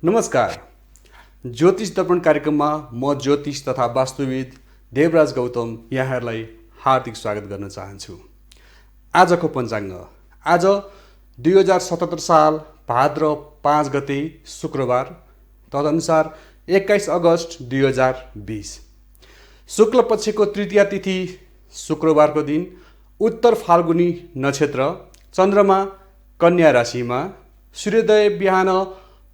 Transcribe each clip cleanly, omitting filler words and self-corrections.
नमस्कार। ज्योतिष दर्पण कार्यक्रममा म ज्योतिष तथा वास्तुविद देवराज गौतम यहाँहरूलाई हार्दिक स्वागत गर्न चाहन्छु। आजको पञ्चाङ्ग आज 2077 साल भाद्र 5 गते शुक्रबार, तदनुसार 21 अगस्त 2020 शुक्ल पक्षको तृतीया तिथि शुक्रबारको दिन, उत्तर फाल्गुनी नक्षत्र, चन्द्रमा कन्या राशिमा, सूर्योदय बिहान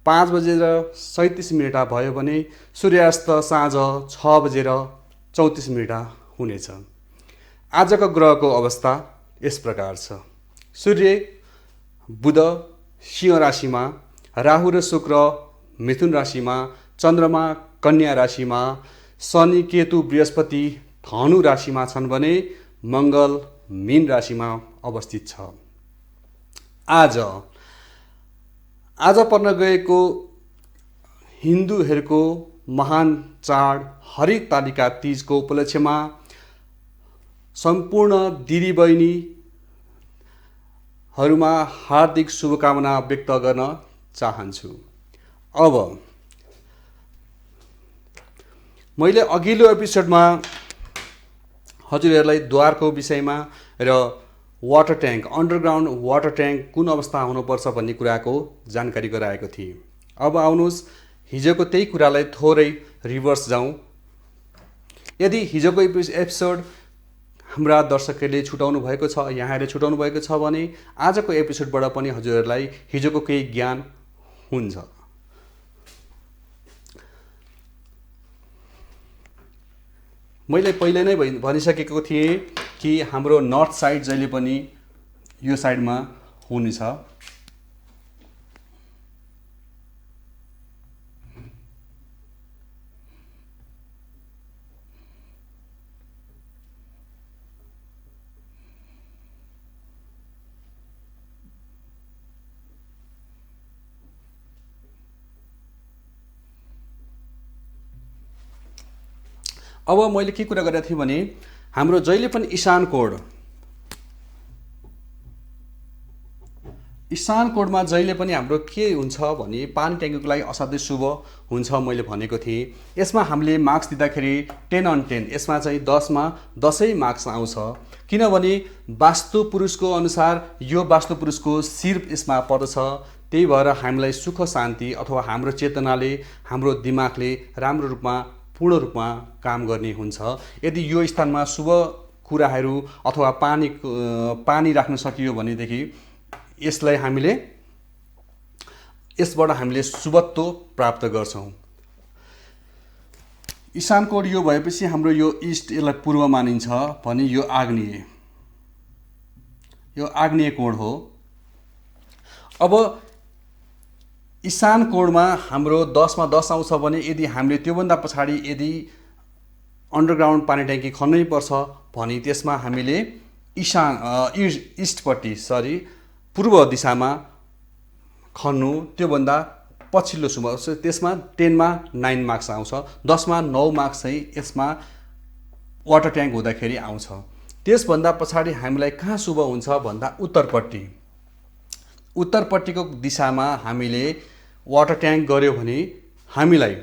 5:37 भयो भने सूर्यास्त साँझ 6:34 हुनेछ। आजको ग्रहको अवस्था यस प्रकार छ। सूर्य बुध सिंह राशिमा, राहु र शुक्र मिथुन राशिमा, चन्द्रमा कन्या राशिमा, शनि केतु बृहस्पति धनु राशिमा छन् भने मङ्गल मीन राशिमा अवस्थित छ। आज पर्न गएको हिन्दूहरूको महान चाड हरितालिका तीजको उपलक्ष्यमा सम्पूर्ण दिदीबहिनीहरूमा हार्दिक शुभकामना व्यक्त गर्न चाहन्छु। अब मैले अघिल्लो एपिसोडमा हजुरहरूलाई द्वारको विषयमा र water tank, underground water tank कुन अवस्था हुनुपर्छ भन्ने कुराको जानकारी गराएको थिएँ। अब आउनुहोस् हिजोको त्यही कुरालाई थोरै रिभर्स जाउँ। यदि हिजोको एपिसोड हाम्रा दर्शकहरूले छुटाउनु भएको छ, यहाँहरूले छुटाउनु भएको छ भने आजको एपिसोडबाट पनि हजुरहरूलाई हिजोको केही ज्ञान हुन्छ। मैले पहिले नै भनिसकेको थिएँ कि हाम्रो नर्थ साइड जहिले पनि यो साइडमा हुनेछ। अब मैले के कुरा गरेको थिएँ भने हाम्रो जहिले पनि इशान कोडमा जहिले पनि हाम्रो के हुन्छ भने पानी ट्याङ्कीको लागि असाध्यै शुभ हुन्छ मैले भनेको थिएँ। यसमा हामीले मार्क्स दिँदाखेरि 10 on 10, यसमा चाहिँ 10मा 10 मार्क्स आउँछ। किनभने वास्तु पुरुषको अनुसार यो वास्तु पुरुषको शिर यसमा पर्दछ। त्यही भएर हामीलाई सुख शान्ति अथवा हाम्रो चेतनाले, हाम्रो दिमागले राम्रो रूपमा पूर्ण रूपमा काम गर्ने हुन्छ। यदि यो स्थानमा शुभ कुराहरू अथवा पानी राख्न सकियो भनेदेखि यसबाट हामीले शुभत्व प्राप्त गर्छौँ। ईशान कोड यो भएपछि हाम्रो यो इस्ट, यसलाई पूर्व मानिन्छ भने यो आग्नेय कोड हो। अब ईशान कोडमा हाम्रो 10मा 10 आउँछ भने यदि हामीले त्योभन्दा पछाडि यदि अन्डरग्राउन्ड पानी ट्याङ्की खन्नै पर्छ भने त्यसमा हामीले पूर्व दिशामा खन्नु, त्योभन्दा पछिल्लो शुभ, त्यसमा 10मा 9 मार्क्स आउँछ। 10मा 9 मार्क्स चाहिँ यसमा वाटर ट्याङ्क हुँदाखेरि आउँछ। त्यसभन्दा पछाडि हामीलाई कहाँ शुभ हुन्छ भन्दा उत्तरपट्टिको दिशामा हामीले वाटर ट्याङ्क गऱ्यो भने हामीलाई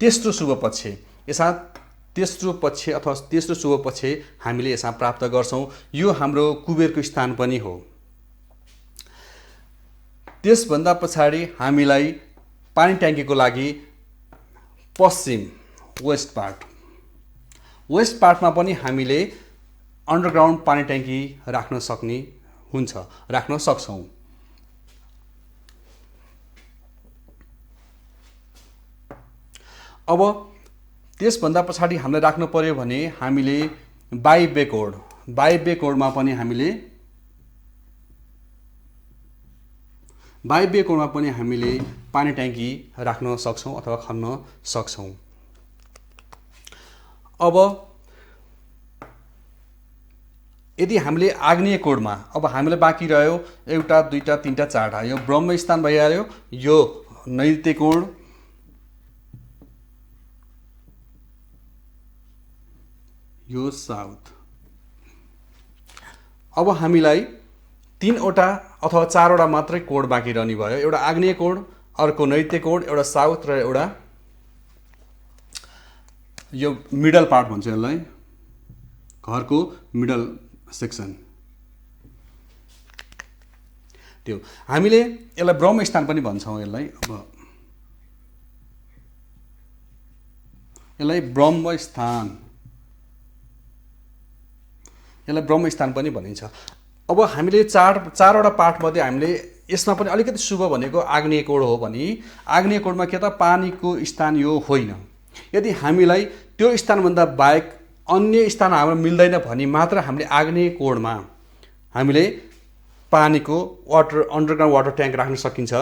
तेस्रो शुभ पक्ष अथवा तेस्रो शुभ पक्ष हामीले यसमा प्राप्त गर्छौँ। यो हाम्रो कुबेरको स्थान पनि हो। त्यसभन्दा पछाडि हामीलाई पानी ट्याङ्कीको लागि पश्चिम वेस्ट पार्टमा पनि हामीले अन्डरग्राउन्ड पानी ट्याङ्की राख्न सक्छौँ। अब त्यसभन्दा पछाडि हामीले राख्नु पर्यो भने हामीले वायव्य कोडमा पनि हामीले पानी ट्याङ्की राख्न सक्छौँ अथवा खन्न सक्छौँ। अब यदि हामीले आग्नेय कोडमा, अब हामीलाई बाँकी रह्यो 1, 2, 3, 4, यो ब्रह्म स्थान भइहाल्यो, यो नैऋत्य कोड, यो साउथ। अब हामीलाई 3वटा अथवा 4वटा मात्रै कोड बाँकी रहने भयो। एउटा आग्नेय कोड, अर्को नैत्य कोण, एउटा साउथ र एउटा यो मिडल पार्ट भन्छ यसलाई, घरको मिडल सेक्सन। त्यो हामीले यसलाई ब्रह्मस्थान पनि भन्छौँ। यसलाई ब्रह्मस्थान पनि भनिन्छ। अब हामीले चारवटा पार्टमध्ये हामीले यसमा पनि अलिकति शुभ भनेको आग्नेय कोण हो भने आग्नेय कोणमा के त पानीको स्थान यो होइन। यदि हामीलाई त्यो स्थानभन्दा बाहेक अन्य स्थान हाम्रो मिल्दैन भने मात्र हामीले आग्नेय कोणमा हामीले पानीको अन्डरग्राउन्ड वाटर ट्याङ्क राख्न सकिन्छ।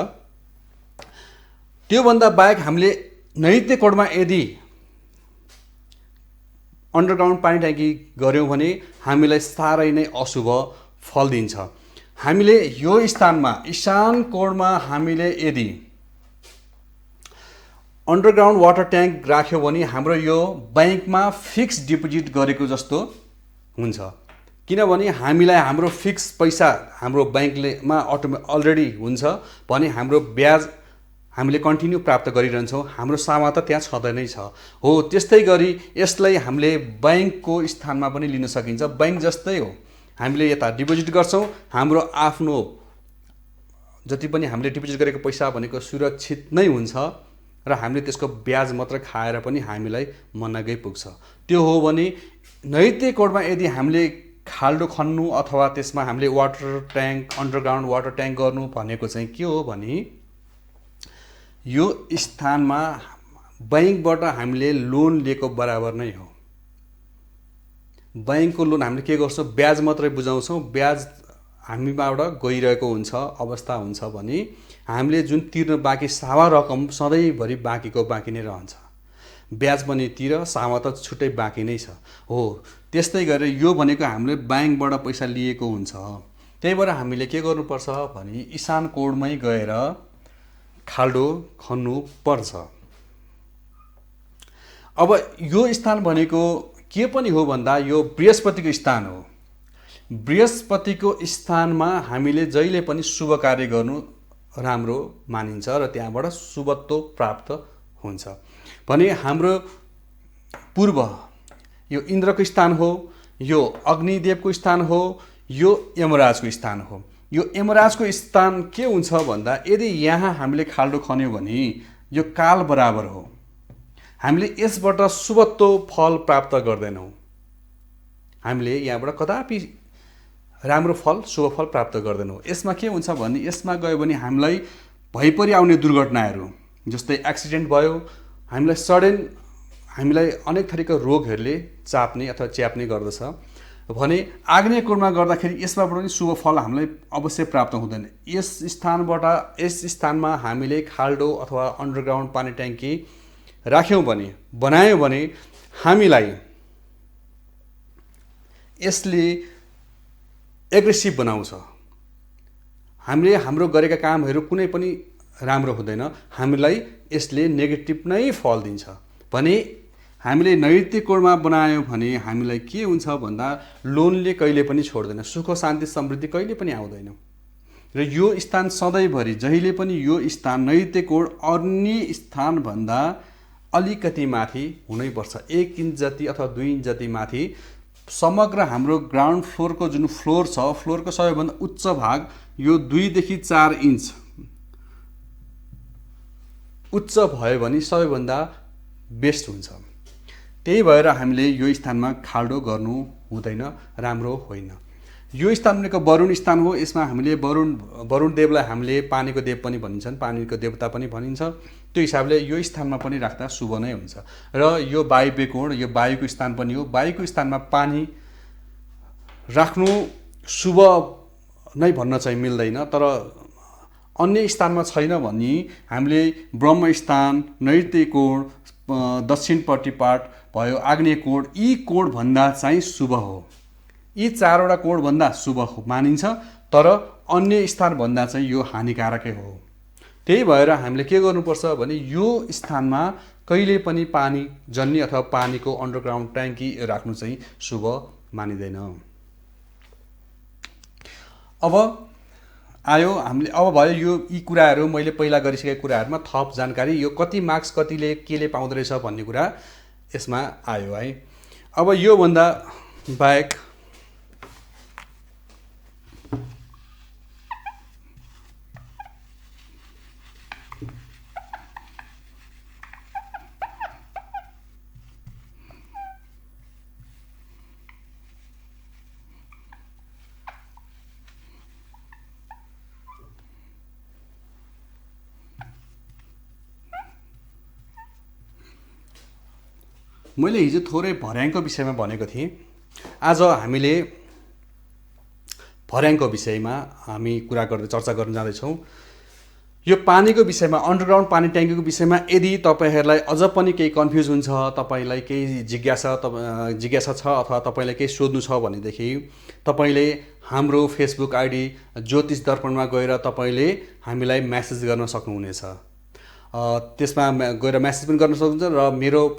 त्योभन्दा बाहेक हामीले नैत्य कोणमा यदि अन्डरग्राउन्ड पानी ट्याङ्की गऱ्यौँ भने हामीलाई साह्रै नै अशुभ फल दिन्छ। हामीले यो स्थानमा ईशान कोणमा हामीले यदि अन्डरग्राउन्ड वाटर ट्याङ्क राख्यौँ भने हाम्रो यो ब्याङ्कमा फिक्स डिपोजिट गरेको जस्तो हुन्छ। किनभने हामीलाई हाम्रो फिक्स पैसा हाम्रो ब्याङ्कलेमा अलरेडी हुन्छ भने हाम्रो ब्याज हामीले कन्टिन्यू प्राप्त गरिरहन्छौँ, हाम्रो सामा त त्यहाँ छँदै नै छ। हो त्यस्तै गरी यसलाई हामीले ब्याङ्कको स्थानमा पनि लिन सकिन्छ। ब्याङ्क जस्तै हो, हामीले यता डिपोजिट गर्छौँ, हाम्रो आफ्नो जति पनि हामीले डिपोजिट गरेको पैसा भनेको सुरक्षित नै हुन्छ र हामीले त्यसको ब्याज मात्र खाएर पनि हामीलाई मनग्गै पुग्छ। त्यो हो भने नैत्य कोणमा यदि हामीले खाल्डो खन्नु अथवा त्यसमा हामीले water tank underground water tank गर्नु भनेको चाहिँ के हो भने यो स्थानमा ब्याङ्कबाट हामीले लोन लिएको बराबर नै हो। ब्याङ्कको लोन हामीले के गर्छौँ, ब्याज मात्रै बुझाउँछौँ, ब्याज हामीबाट गइरहेको हुन्छ अवस्था हुन्छ भने हामीले जुन तिर्न बाँकी सावा रकम सधैँभरि बाँकीको बाँकी नै रहन्छ। ब्याज पनि तिर, सावा त छुट्टै बाँकी नै छ। हो त्यस्तै गरेर यो भनेको हामीले ब्याङ्कबाट पैसा लिएको हुन्छ। त्यही भएर हामीले के गर्नुपर्छ भने ईशान कोणमै गएर खाल्डो खन्नु पर्छ। अब यो स्थान भनेको के पनि हो भन्दा यो बृहस्पतिको स्थान हो। बृहस्पतिको स्थानमा हामीले जहिले पनि शुभ कार्य गर्नु राम्रो मानिन्छ र त्यहाँबाट शुभत्व प्राप्त हुन्छ। भने हाम्रो पूर्व यो इन्द्रको स्थान हो, यो अग्निदेवको स्थान हो, यो यमराजको स्थान हो। यो यमराजको स्थान के हुन्छ भन्दा यदि यहाँ हामीले खाल्डो खन्यौँ भने यो काल बराबर हो, हामीले यसबाट शुभत्व फल प्राप्त गर्दैनौँ। हामीले यहाँबाट कदापि राम्रो फल शुभ फल प्राप्त गर्दैनौँ। यसमा के हुन्छ भने यसमा गयो भने हामीलाई भइपरि आउने दुर्घटनाहरू जस्तै एक्सिडेन्ट भयो, हामीलाई सडन हामीलाई अनेक थरीका रोगहरूले चाप्ने अथवा च्याप्ने गर्दछ भने आग्नेय कोणमा गर्दाखेरि यसमा पनि शुभ फल हामीलाई अवश्य प्राप्त हुँदैन। यस स्थानमा हामीले खाल्डो अथवा अन्डरग्राउन्ड पानी ट्याङ्की राख्यौँ भने बनायौँ भने हामीलाई यसले एग्रेसिभ बनाउँछ। हामीले हाम्रो गरेका कामहरू कुनै पनि राम्रो हुँदैन, हामीलाई यसले नेगेटिभ नै फल दिन्छ। भने हामीले नैत्य कोणमा बनायौँ भने हामीलाई के हुन्छ भन्दा लोनले कहिले पनि छोड्दैन, सुख शान्ति समृद्धि कहिले पनि आउँदैन। र यो स्थान सधैँभरि जहिले पनि यो स्थान नैत्य कोण अन्य स्थानभन्दा अलिकति माथि हुनैपर्छ, 1 इन्च जति अथवा 2 इन्च जति माथि। समग्र हाम्रो ग्राउन्ड फ्लोरको जुन फ्लोर छ, फ्लोरको सबैभन्दा उच्च भाग यो 2 देखि 4 इन्च उच्च भयो भने सबैभन्दा बेस्ट हुन्छ। त्यही भएर हामीले यो स्थानमा खाल्डो गर्नु हुँदैन, राम्रो होइन। यो स्थान भनेको वरुण स्थान हो। यसमा हामीले वरुण देवलाई हामीले पानीको देव पनि भनिन्छन्, पानीको देवता पनि भनिन्छ। त्यो हिसाबले यो स्थानमा पनि राख्दा शुभ नै हुन्छ। र यो वायव्य कोण, यो वायुको स्थान पनि हो। वायुको स्थानमा पानी राख्नु शुभ नै भन्न चाहिँ मिल्दैन, तर अन्य स्थानमा छैन भने हामीले ब्रह्मस्थान, नैत्य कोण, दक्षिणपट्टि पार्ट भयो, आग्नेय कोण, यी कोणभन्दा चाहिँ शुभ हो। यी 4वटा कोणभन्दा शुभ मानिन्छ, तर अन्य स्थानभन्दा चाहिँ यो हानिकारकै हो। त्यही भएर हामीले के गर्नुपर्छ भने यो स्थानमा कहिले पनि पानी जन्ने अथवा पानीको अन्डरग्राउन्ड ट्याङ्की राख्नु चाहिँ शुभ मानिँदैन। अब आयो। हामीले अब भयो यो यी कुराहरू मैले पहिला गरिसकेका कुराहरूमा थप जानकारी, यो कति मार्क्स कतिले केले पाउँदो रहेछ भन्ने कुरा यसमा आयो है। अब योभन्दा बाहेक मैले हिजो थोरै भर्याङको विषयमा भनेको थिएँ। आज हामीले भर्याङको विषयमा हामी कुरा गर्दै चर्चा गर्न जाँदैछौँ। यो पानीको विषयमा, अन्डरग्राउन्ड पानी ट्याङ्कीको विषयमा यदि तपाईँहरूलाई अझ पनि केही कन्फ्युज हुन्छ, तपाईँलाई केही जिज्ञासा छ अथवा तपाईँलाई केही सोध्नु छ भनेदेखि तपाईँले हाम्रो फेसबुक आइडी ज्योतिष दर्पणमा गएर तपाईँले हामीलाई म्यासेज गर्न सक्नुहुनेछ। त्यसमा गएर म्यासेज पनि गर्न सक्नुहुन्छ र मेरो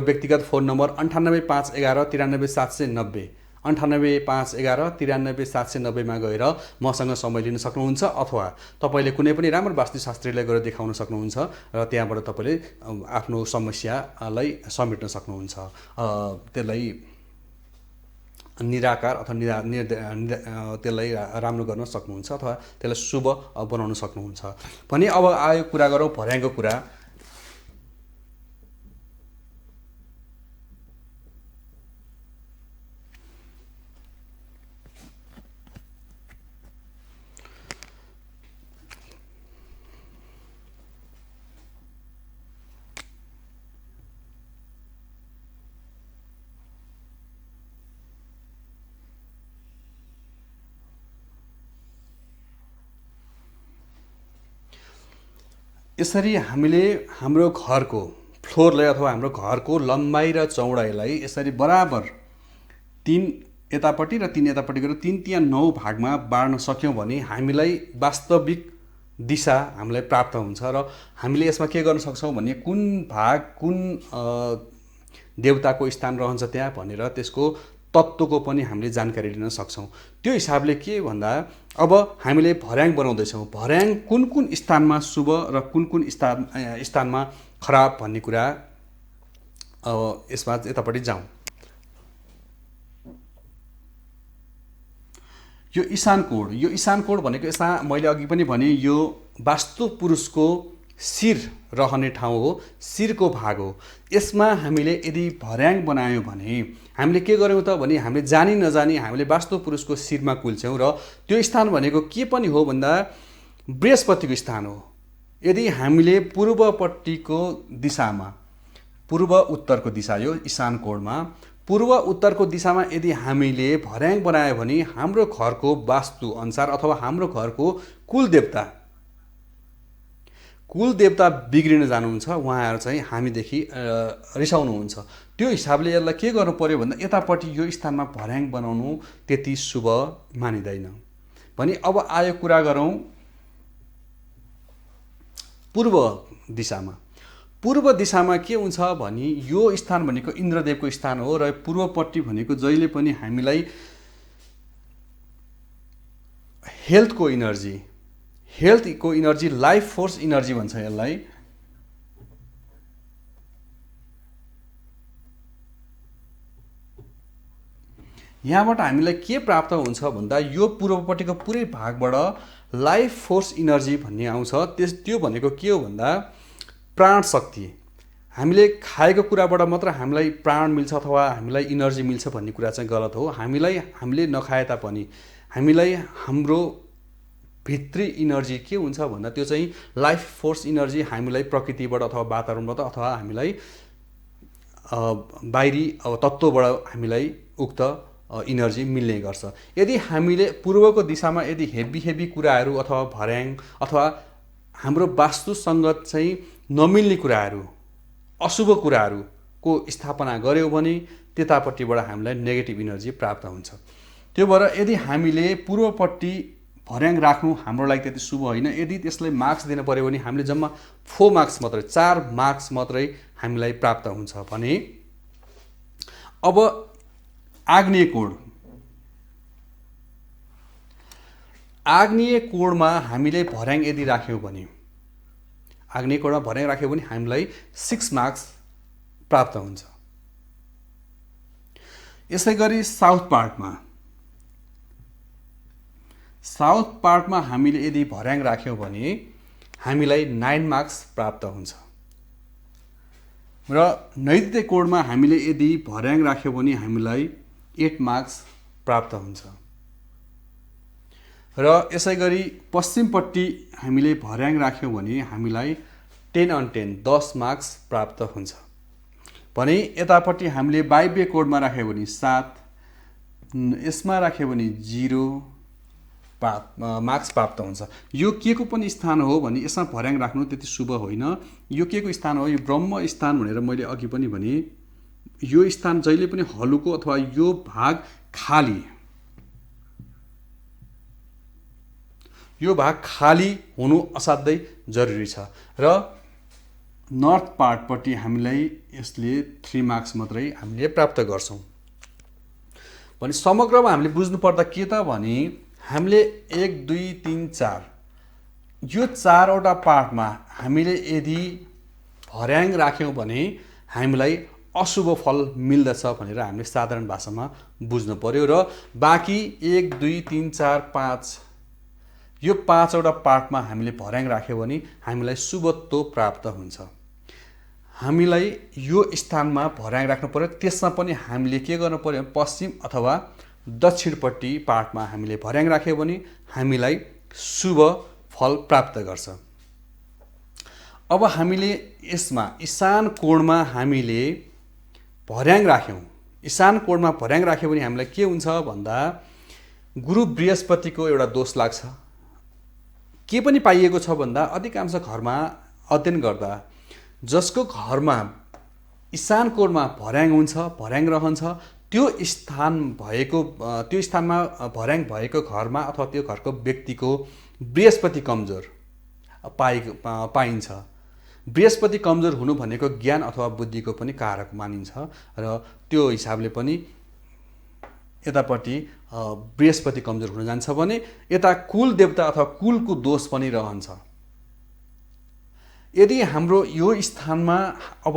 व्यक्तिगत फोन नम्बर 9851193790 9851193790 मा गएर मसँग समय लिन सक्नुहुन्छ, अथवा तपाईँले कुनै पनि राम्रो वास्तुशास्त्रीलाई गएर देखाउन सक्नुहुन्छ र त्यहाँबाट तपाईँले आफ्नो समस्यालाई समेट्न सक्नुहुन्छ, त्यसलाई निराकार अथवा त्यसलाई राम्रो गर्न सक्नुहुन्छ अथवा त्यसलाई शुभ बनाउन सक्नुहुन्छ भने। अब आयो कुरा गरौँ भर्याङको कुरा। यसरी हामीले हाम्रो घरको फ्लोरलाई अथवा हाम्रो घरको लम्बाइ र चौडाइलाई यसरी बराबर 3 यतापट्टि र 3 यतापट्टि गरेर 3 तिहाई 9 भागमा बाँड्न सक्यौँ भने हामीलाई वास्तविक दिशा हामीलाई प्राप्त हुन्छ। र हामीले यसमा के गर्न सक्छौँ भने कुन भाग कुन देवताको स्थान रहन्छ त्यहाँ भनेर त्यसको तत्त्वको पनि हामीले जानकारी लिन सक्छौँ। त्यो हिसाबले के भन्दा अब हामीले भर्याङ बनाउँदैछौँ, भर्याङ कुन कुन स्थानमा शुभ र कुन कुन स्थानमा खराब भन्ने कुरा यसमा यतापट्टि जाउँ। यो ईशान कोण भनेको यसमा मैले अघि पनि भने यो वास्तु पुरुषको शिर रहने ठाउँ हो, शिरको भाग हो। यसमा हामीले यदि भर्याङ बनायौँ भने हामीले के गर्यौँ त भने हामीले जानी नजानी हामीले वास्तु पुरुषको शिरमा कुल्छौँ र त्यो स्थान भनेको के पनि हो भन्दा बृहस्पतिको स्थान हो। यदि हामीले पूर्वपट्टिको दिशामा, पूर्व उत्तरको दिशा यो ईशान कोणमा पूर्व उत्तरको दिशामा यदि हामीले भर्याङ बनायो भने हाम्रो घरको वास्तु अनुसार अथवा हाम्रो घरको कुलदेवता बिग्रिन जानुहुन्छ, उहाँहरू चाहिँ हामीदेखि रिसाउनुहुन्छ। त्यो हिसाबले यसलाई के गर्नु पर्यो भन्दा यतापट्टि यो स्थानमा भर्याङ बनाउनु त्यति शुभ मानिँदैन भने। अब आयो कुरा गरौँ पूर्व दिशामा के हुन्छ भने यो स्थान भनेको इन्द्रदेवको स्थान हो र पूर्वपट्टि भनेको जहिले पनि हामीलाई हेल्थको इनर्जी लाइफ फोर्स इनर्जी भन्छ यसलाई। यहाँबाट हामीलाई के प्राप्त हुन्छ भन्दा यो पूर्वपट्टिको पुरै भागबाट लाइफ फोर्स इनर्जी भन्ने आउँछ। त्यो भनेको के हो भन्दा प्राण शक्ति। हामीले खाएको कुराबाट मात्र हामीलाई प्राण मिल्छ अथवा हामीलाई इनर्जी मिल्छ भन्ने कुरा चाहिँ गलत हो। हामीले नखाए तापनि हामीलाई हाम्रो भित्री इनर्जी के हुन्छ भन्दा त्यो चाहिँ लाइफ फोर्स इनर्जी हामीलाई प्रकृतिबाट अथवा वातावरणबाट अथवा हामीलाई बाहिरी तत्त्वबाट हामीलाई उक्त इनर्जी मिल्ने गर्छ। यदि हामीले पूर्वको दिशामा यदि हेभी कुराहरू अथवा भर्याङ अथवा हाम्रो वास्तुसँग चाहिँ नमिल्ने कुराहरू, अशुभ कुराहरूको स्थापना गऱ्यौँ भने त्यतापट्टिबाट हामीलाई नेगेटिभ इनर्जी प्राप्त हुन्छ। त्यो भएर यदि हामीले पूर्वपट्टि भर्याङ राख्नु हाम्रो लागि त्यति शुभ होइन। यदि त्यसलाई मार्क्स दिन पर्यो भने हामीले जम्मा 4 मार्क्स मात्रै हामीलाई प्राप्त हुन्छ भने। अब आग्नेय आग्नेय कोणमा हामीले भर्याङ यदि राख्यौँ भने आग्नेय कोणमा भर्याङ राख्यौँ भने हामीलाई 6 मार्क्स प्राप्त हुन्छ। यसै गरी साउथ पार्टमा हामीले यदि भर्याङ राख्यौँ भने हामीलाई 9 मार्क्स प्राप्त हुन्छ र नैऋत्य कोणमा हामीले यदि भर्याङ राख्यौँ भने हामीलाई 8 मार्क्स प्राप्त हुन्छ र यसै गरी पश्चिमपट्टि हामीले भर्याङ राख्यौँ भने हामीलाई 10 on 10 10 मार्क्स प्राप्त हुन्छ भने यतापट्टि हामीले वायव्य कोणमा राख्यौँ भने 7 यसमा राख्यौँ भने 0 मार्क्स प्राप्त हुन्छ। यो के को पनि स्थान हो भने यसमा भर्याङ राख्नु त्यति शुभ होइन। यो के को स्थान हो? यो ब्रह्म स्थान भनेर मैले अघि पनि भने। यो स्थान जहिले पनि हलुको अथवा यो भाग खाली हुनु असाध्यै जरुरी छ र नर्थ पार्टपट्टि हामीलाई यसले 3 मार्क्स मात्रै हामीले प्राप्त गर्छौं। भने समग्रमा हामीले बुझ्नु पर्दा के त भने हामीले 1 2 3 4 यो 4 वटा पार्टमा हामीले यदि भर्याङ राख्यौं भने हामीलाई अशुभ फल मिल्दछ भनेर हामीले साधारण भाषामा बुझ्नु पर्यो र बाँकी 1 2 3 4 5 यो 5 वटा पार्टमा हामीले भर्याङ राख्यौं भने हामीलाई शुभत्व प्राप्त हुन्छ। हामीलाई यो स्थानमा भर्याङ राख्नु पर्यो। त्यसमा पनि हामीले के गर्नु पर्यो? पश्चिम अथवा दक्षिणपट्टि पार्टमा हामीले भर्याङ राख्यौं भने हामीलाई शुभ फल प्राप्त गर्छ। अब हामीले यसमा ईशान कोणमा हामीले भर्याङ राख्यौं। ईशान कोणमा भर्याङ राख्यौं भने हामीलाई के हुन्छ भन्दा गुरु बृहस्पतिको एउटा दोष लाग्छ। के पनि पाइएको छ भन्दा अधिकांश घरमा अध्ययन गर्दा जसको घरमा ईशान कोणमा भर्याङ हुन्छ, भर्याङ रहन्छ, त्यो स्थानमा भर्याङ भएको घरमा अथवा त्यो घरको व्यक्तिको बृहस्पति कमजोर पाइन्छ। बृहस्पति कमजोर हुनु भनेको ज्ञान अथवा बुद्धिको पनि कारक मानिन्छ र त्यो हिसाबले पनि यतापट्टि बृहस्पति कमजोर हुन जान्छ भने यता कुल देवता अथवा कुलको दोष पनि रहन्छ। यदि हाम्रो यो स्थानमा अब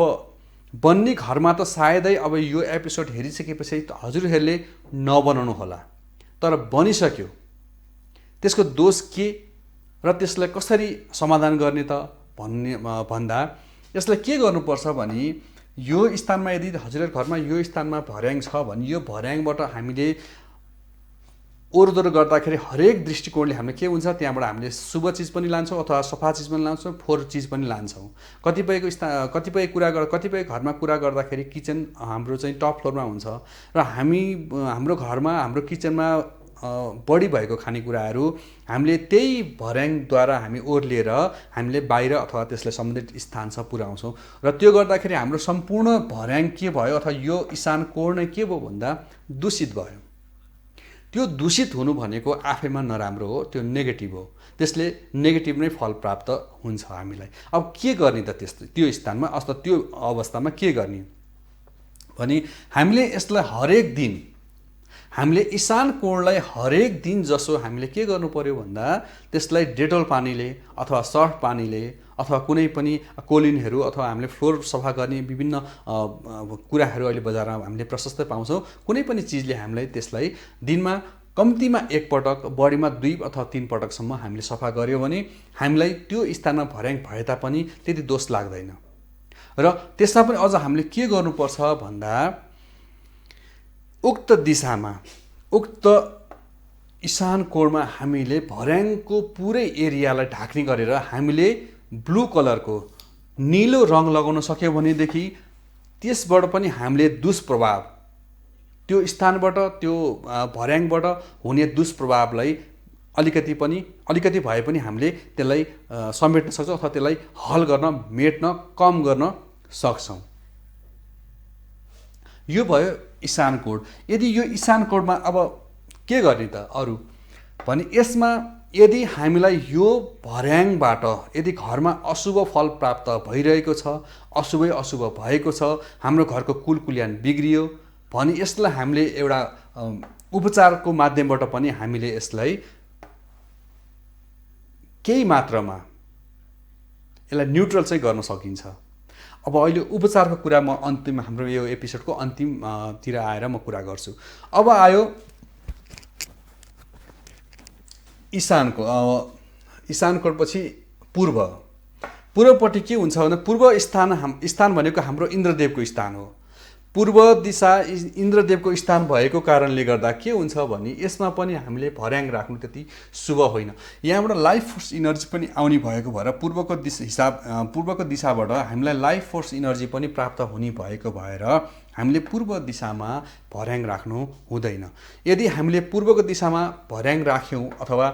बन्ने घरमा त सायदै अब यो एपिसोड हेरिसकेपछि हजुरहरूले नबनाउनु होला, तर बनिसक्यो। त्यसको दोष के र त्यसलाई कसरी समाधान गर्ने त भन्दा यसलाई के गर्नुपर्छ भने यो स्थानमा यदि हजुरहरूको घरमा यो स्थानमा भर्याङ छ भने यो भर्याङबाट हामीले ओरदोर गर्दाखेरि हरेक दृष्टिकोणले हामीले के हुन्छ त्यहाँबाट हामीले शुभ चिज पनि लान्छौँ अथवा सफा चिज पनि लान्छौँ, फोहोर चिज पनि लान्छौँ। कतिपय घरमा कुरा गर्दाखेरि किचन हाम्रो चाहिँ टप फ्लोरमा हुन्छ र हाम्रो घरमा हाम्रो किचनमा बढी भएको खानेकुराहरू हामीले त्यही भर्याङद्वारा हामी ओर्लिएर हामीले बाहिर अथवा त्यसलाई सम्बन्धित स्थानसम्म पुर्याउँछौँ र त्यो गर्दाखेरि हाम्रो सम्पूर्ण भर्याङ के भयो अथवा यो ईशान कोण नै के भयो भन्दा दूषित भयो। त्यो दूषित हुनु भनेको आफैमा नराम्रो हो, त्यो नेगेटिभ हो। त्यसले नेगेटिभ नै फल प्राप्त हुन्छ हामीलाई। अब के गर्ने त त्यो स्थानमा अथवा त्यो अवस्थामा के गर्ने भने हामीले यसलाई हरेक दिन हामीले ईशान कोणलाई हरेक दिन जसो हामीले के गर्नु पर्यो भन्दा त्यसलाई डेटोल पानीले अथवा सर्फ पानीले अथवा कुनै पनि कोलिनहरू अथवा हामीले फ्लोर सफा गर्ने विभिन्न कुराहरू अहिले बजारमा हामीले प्रशस्त पाउँछौँ। कुनै पनि चिजले हामीलाई त्यसलाई दिनमा कम्तीमा 1 पटक बढीमा 2 अथवा 3 पटकसम्म हामीले सफा गर्यो भने हामीलाई त्यो स्थानमा भर्याङ भए तापनि त्यति दोष लाग्दैन। र त्यसमा पनि अझ हामीले के गर्नुपर्छ भन्दा उक्त दिशामा उक्त ईशान कोणमा हामीले भर्याङको पुरै एरियालाई ढाक्ने गरेर हामीले ब्लू कलरको नीलो रङ लगाउन सक्यौं भनेदेखि त्यसबाट पनि हामीले दुष्प्रभाव त्यो स्थानबाट त्यो भर्याङबाट हुने दुष्प्रभावलाई अलिकति भए पनि हामीले त्यसलाई समेट्न सक्छौं अथवा त्यसलाई हल गर्न, मेट्न, कम गर्न सक्छौं। यो भयो ईशान कोण। यदि यो ईशान कोणमा अब के गर्ने त अरु भने यसमा यदि हामीलाई यो भर्याङबाट यदि घरमा अशुभ फल प्राप्त भइरहेको छ, अशुभ भएको छ, हाम्रो घरको कुलकुल्यान बिग्रियो भने यसलाई हामीले एउटा उपचारको माध्यमबाट पनि हामीले यसलाई केही मात्रामा यसलाई न्युट्रल चाहिँ गर्न सकिन्छ। अब अहिले उपचारको कुरा म अन्तिम हाम्रो यो एपिसोडको अन्तिमतिर आएर म कुरा गर्छु। अब आयो ईशानको ईशानकोटपछि पूर्वपट्टि के हुन्छ भने पूर्व स्थान भनेको हाम्रो इन्द्रदेवको स्थान हो। पूर्व दिशा इन्द्रदेवको स्थान भएको कारणले गर्दा के हुन्छ भने यसमा पनि हामीले भर्याङ राख्नु त्यति शुभ होइन। यहाँबाट लाइफ फोर्स इनर्जी पनि आउने भएको भएर पूर्वको दिशाबाट हामीलाई लाइफ फोर्स इनर्जी पनि प्राप्त हुने भएको भएर हामीले पूर्व दिशामा भर्याङ राख्नु हुँदैन। यदि हामीले पूर्वको दिशामा भर्याङ राख्यौँ अथवा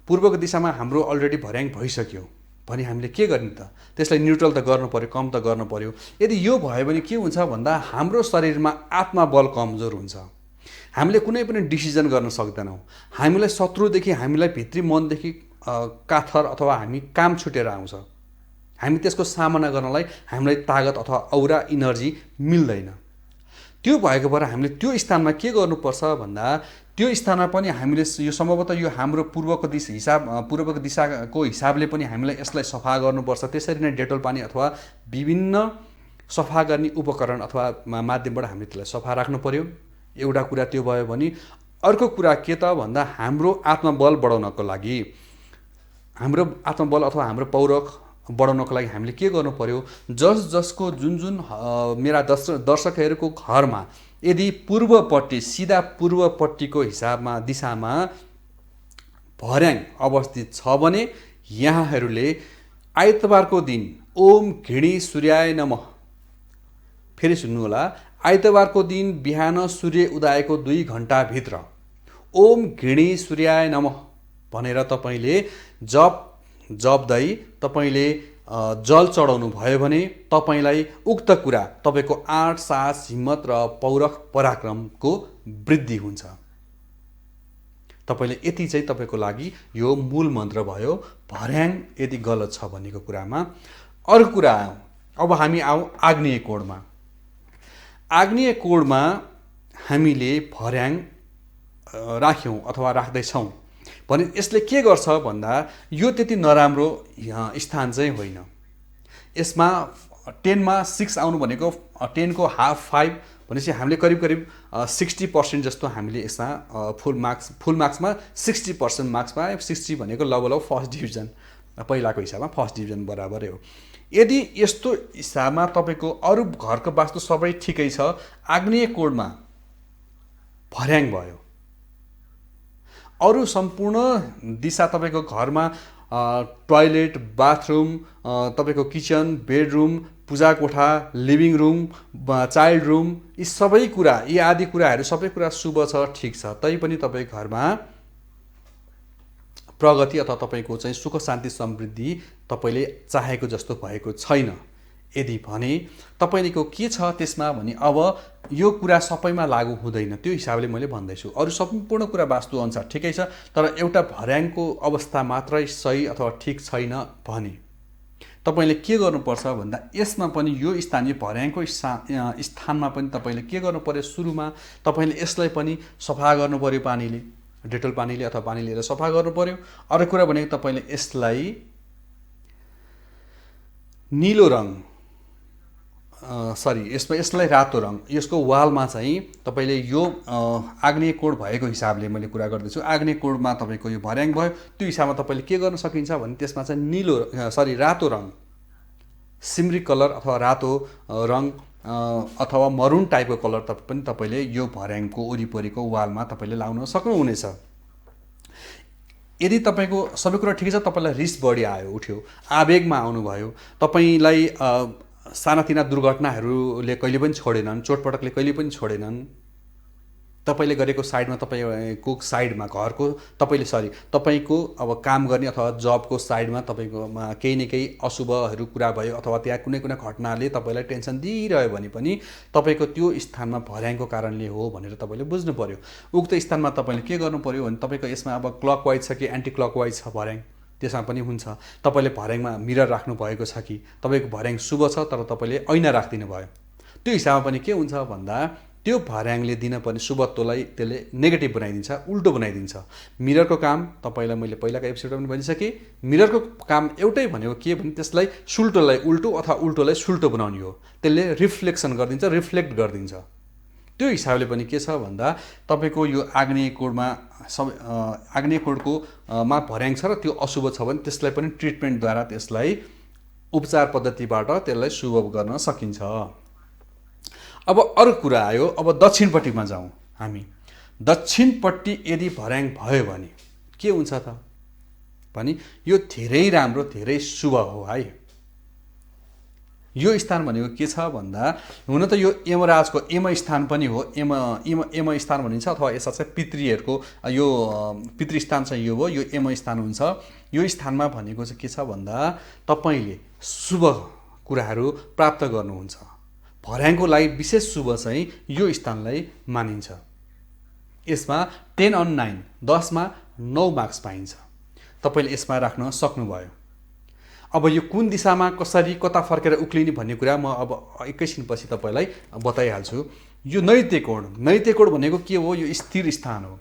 पूर्वको दिशामा हाम्रो अलरेडी भर्याङ भइसक्यो भने हामीले के गर्ने त? त्यसलाई न्युट्रल त गर्नु पर्यो, कम त गर्नु पर्यो। यदि यो भयो भने के हुन्छ भन्दा हाम्रो शरीरमा आत्मबल कमजोर हुन्छ। हामीले कुनै पनि डिसिजन गर्न सक्दैनौँ। हामीलाई शत्रुदेखि, हामीलाई भित्री मनदेखि काथर अथवा हामी काम छुटेर आउँछ। हामी त्यसको सामना गर्नलाई हामीलाई तागत अथवा औरा इनर्जी मिल्दैन। त्यो भएको भएर हामीले त्यो स्थानमा के गर्नुपर्छ भन्दा त्यो स्थानमा पनि हामीले यो सम्भवतः यो हाम्रो पूर्वको दिशाको हिसाबले पनि हामीलाई यसलाई सफा गर्नुपर्छ। त्यसरी नै डेटोल पानी अथवा विभिन्न सफा गर्ने उपकरण अथवा माध्यमबाट हामीले त्यसलाई सफा राख्नु पर्यो। एउटा कुरा त्यो भयो भने अर्को कुरा के त भन्दा हाम्रो आत्मबल बढाउनको लागि, हाम्रो आत्मबल अथवा हाम्रो पौरख बढाउनको लागि हामीले के गर्नु पर्यो? जसको जुन मेरा दर्शकहरूको घरमा यदि पूर्वपट्टि सिधा पूर्वपट्टिको दिशामा भर्याङ अवस्थित छ भने यहाँहरूले आइतबारको दिन ओम घृणी सूर्याय नमः, फेरि सुन्नु होला, आइतबारको दिन बिहान सूर्य उदयको 2 घण्टाभित्र ओम घृणी सूर्याय नमः भनेर तपाईँले जप्दै तपाईँले जल चढाउनु भयो भने तपाईँलाई उक्त कुरा तपाईँको 8 साहस, हिम्मत र पौरख पराक्रमको वृद्धि हुन्छ। तपाईँले यति चाहिँ तपाईँको लागि यो मूल मन्त्र भयो भर्याङ यदि गलत छ भनेको कुरामा। अर्को कुरा आयो, अब हामी आग्नेय कोणमा। आग्नेय कोणमा हामीले भर्याङ राख्यौँ अथवा राख्दैछौँ भने यसले के गर्छ भन्दा यो त्यति नराम्रो स्थान चाहिँ होइन। यसमा 10 मा 6 आउनु भनेको 10 को हाफ 5 भनेपछि हामीले करिब 60% जस्तो हामीले यसमा फुल मार्क्समा 60% मार्क्स पाए। 60 भनेको लगभग फर्स्ट डिभिजन, पहिलाको हिसाबमा फर्स्ट डिभिजन बराबरै हो। यदि यस्तो हिसाबमा तपाईँको अरू घरको वास्तु सबै ठिकै छ, आग्नेय कोणमा भर्याङ भयो, अरू सम्पूर्ण दिशा तपाईँको घरमा टोयलेट, बाथरुम, तपाईँको किचन, बेडरुम, पूजा कोठा, लिभिङ रुम, चाइल्ड रुम, यी सबै कुरा, यी आदि कुराहरू सबै कुरा शुभ छ, ठिक छ, तैपनि तपाईँको घरमा प्रगति अथवा तपाईँको चाहिँ सुख शान्ति समृद्धि तपाईँले चाहेको जस्तो भएको छैन। यदि भने तपाईँको के छ त्यसमा भने अब यो कुरा सबैमा लागू हुँदैन, त्यो हिसाबले मैले भन्दैछु। अरू सम्पूर्ण कुरा वास्तु अनुसार ठिकै छ, तर एउटा भर्याङको अवस्था मात्रै सही अथवा ठिक छैन भने तपाईँले के गर्नुपर्छ भन्दा यसमा पनि यो स्थानीय भर्याङको स्थानमा पनि तपाईँले के गर्नु पर्यो? सुरुमा तपाईँले यसलाई पनि सफा गर्नु पर्यो पानीले, डेटोल पानीले अथवा पानी लिएर सफा गर्नु पर्यो। अर्को कुरा भनेको तपाईँले यसलाई नीलो रङ यसलाई रातो रङ, यसको वालमा चाहिँ तपाईँले यो आग्नेय कोण भएको हिसाबले मैले कुरा गर्दैछु। आग्नेय कोणमा तपाईँको यो भर्याङ भयो, त्यो हिसाबमा तपाईँले के गर्न सकिन्छ भने त्यसमा चाहिँ रातो रङ, सिमरी कलर अथवा रातो रङ अथवा मरुन टाइपको कलर पनि तपाईँले यो भर्याङको वरिपरिको वालमा तपाईँले लाउन सक्नुहुनेछ। यदि तपाईँको सबै कुरा ठिकै छ, तपाईँलाई रिस बढी आयो, उठ्यो, आवेगमा आउनुभयो, तपाईँलाई सानातिना दुर्घटनाहरूले कहिले पनि छोडेनन्, चोटपटकले कहिले पनि छोडेनन्, तपाईँले गरेको साइडमा तपाईँको साइडमा घरको तपाईँको अब काम गर्ने अथवा जबको साइडमा तपाईँकोमा केही न केही अशुभहरू कुरा भयो अथवा त्यहाँ कुनै घटनाले तपाईँलाई टेन्सन दिइरह्यो भने पनि तपाईँको त्यो स्थानमा भर्याङको कारणले हो भनेर तपाईँले बुझ्नु पर्यो। उक्त स्थानमा तपाईँले के गर्नु पर्यो भने तपाईँको यसमा अब क्लकवाइज छ कि एन्टी क्लकवाइज छ भर्याङ, त्यसमा पनि हुन्छ। तपाईँले भर्याङमा मिरर राख्नु भएको छ कि तपाईँको भर्याङ शुभ छ तर तपाईँले ऐना राखिदिनु भयो, त्यो हिसाबमा पनि के हुन्छ भन्दा त्यो भर्याङले दिन पर्ने शुभत्वलाई त्यसले नेगेटिभ बनाइदिन्छ, उल्टो बनाइदिन्छ। मिररको काम तपाईँलाई मैले पहिलाको एपिसोडमा पनि भनिसकेँ। मिररको काम एउटै भनेको के भने त्यसलाई सुल्टोलाई उल्टो अथवा उल्टोलाई सुल्टो बनाउने हो। त्यसले रिफ्लेक्सन गरिदिन्छ, रिफ्लेक्ट गरिदिन्छ। त्यो हिसाबले पनि के छ भन्दा तपाईँको यो आग्नेय कोणमा आग्नेय कोणको मा भर्याङ छ र त्यो अशुभ छ भने त्यसलाई पनि ट्रिटमेन्टद्वारा त्यसलाई उपचार पद्धतिबाट त्यसलाई शुभ गर्न सकिन्छ। अब अरू कुरा आयो, अब दक्षिणपट्टिमा जाउँ हामी। दक्षिणपट्टि यदि भर्याङ भयो भने के हुन्छ त भने यो धेरै राम्रो, धेरै शुभ हो है। यो स्थान भनेको के छ भन्दा हुन त यो यमराजको यम स्थान पनि हो। यम स्थान भनिन्छ अथवा यसमा चाहिँ पितृहरूको यो पितृस्थान चाहिँ यो हो, यो यम स्थान हुन्छ। यो स्थानमा भनेको चाहिँ के छ भन्दा तपाईँले शुभ कुराहरू प्राप्त गर्नुहुन्छ। भर्याङको लागि विशेष शुभ चाहिँ यो स्थानलाई मानिन्छ। यसमा 10/9 10मा 9 मार्क्स पाइन्छ। तपाईँले यसमा राख्न सक्नुभयो। अब यो कुन दिशामा कसरी कता फर्केर उक्लिने भन्ने कुरा म अब एकैछिनपछि तपाईँलाई बताइहाल्छु। यो नैत्य कोण, नैत्य कोण भनेको के हो? यो स्थिर स्थान हो,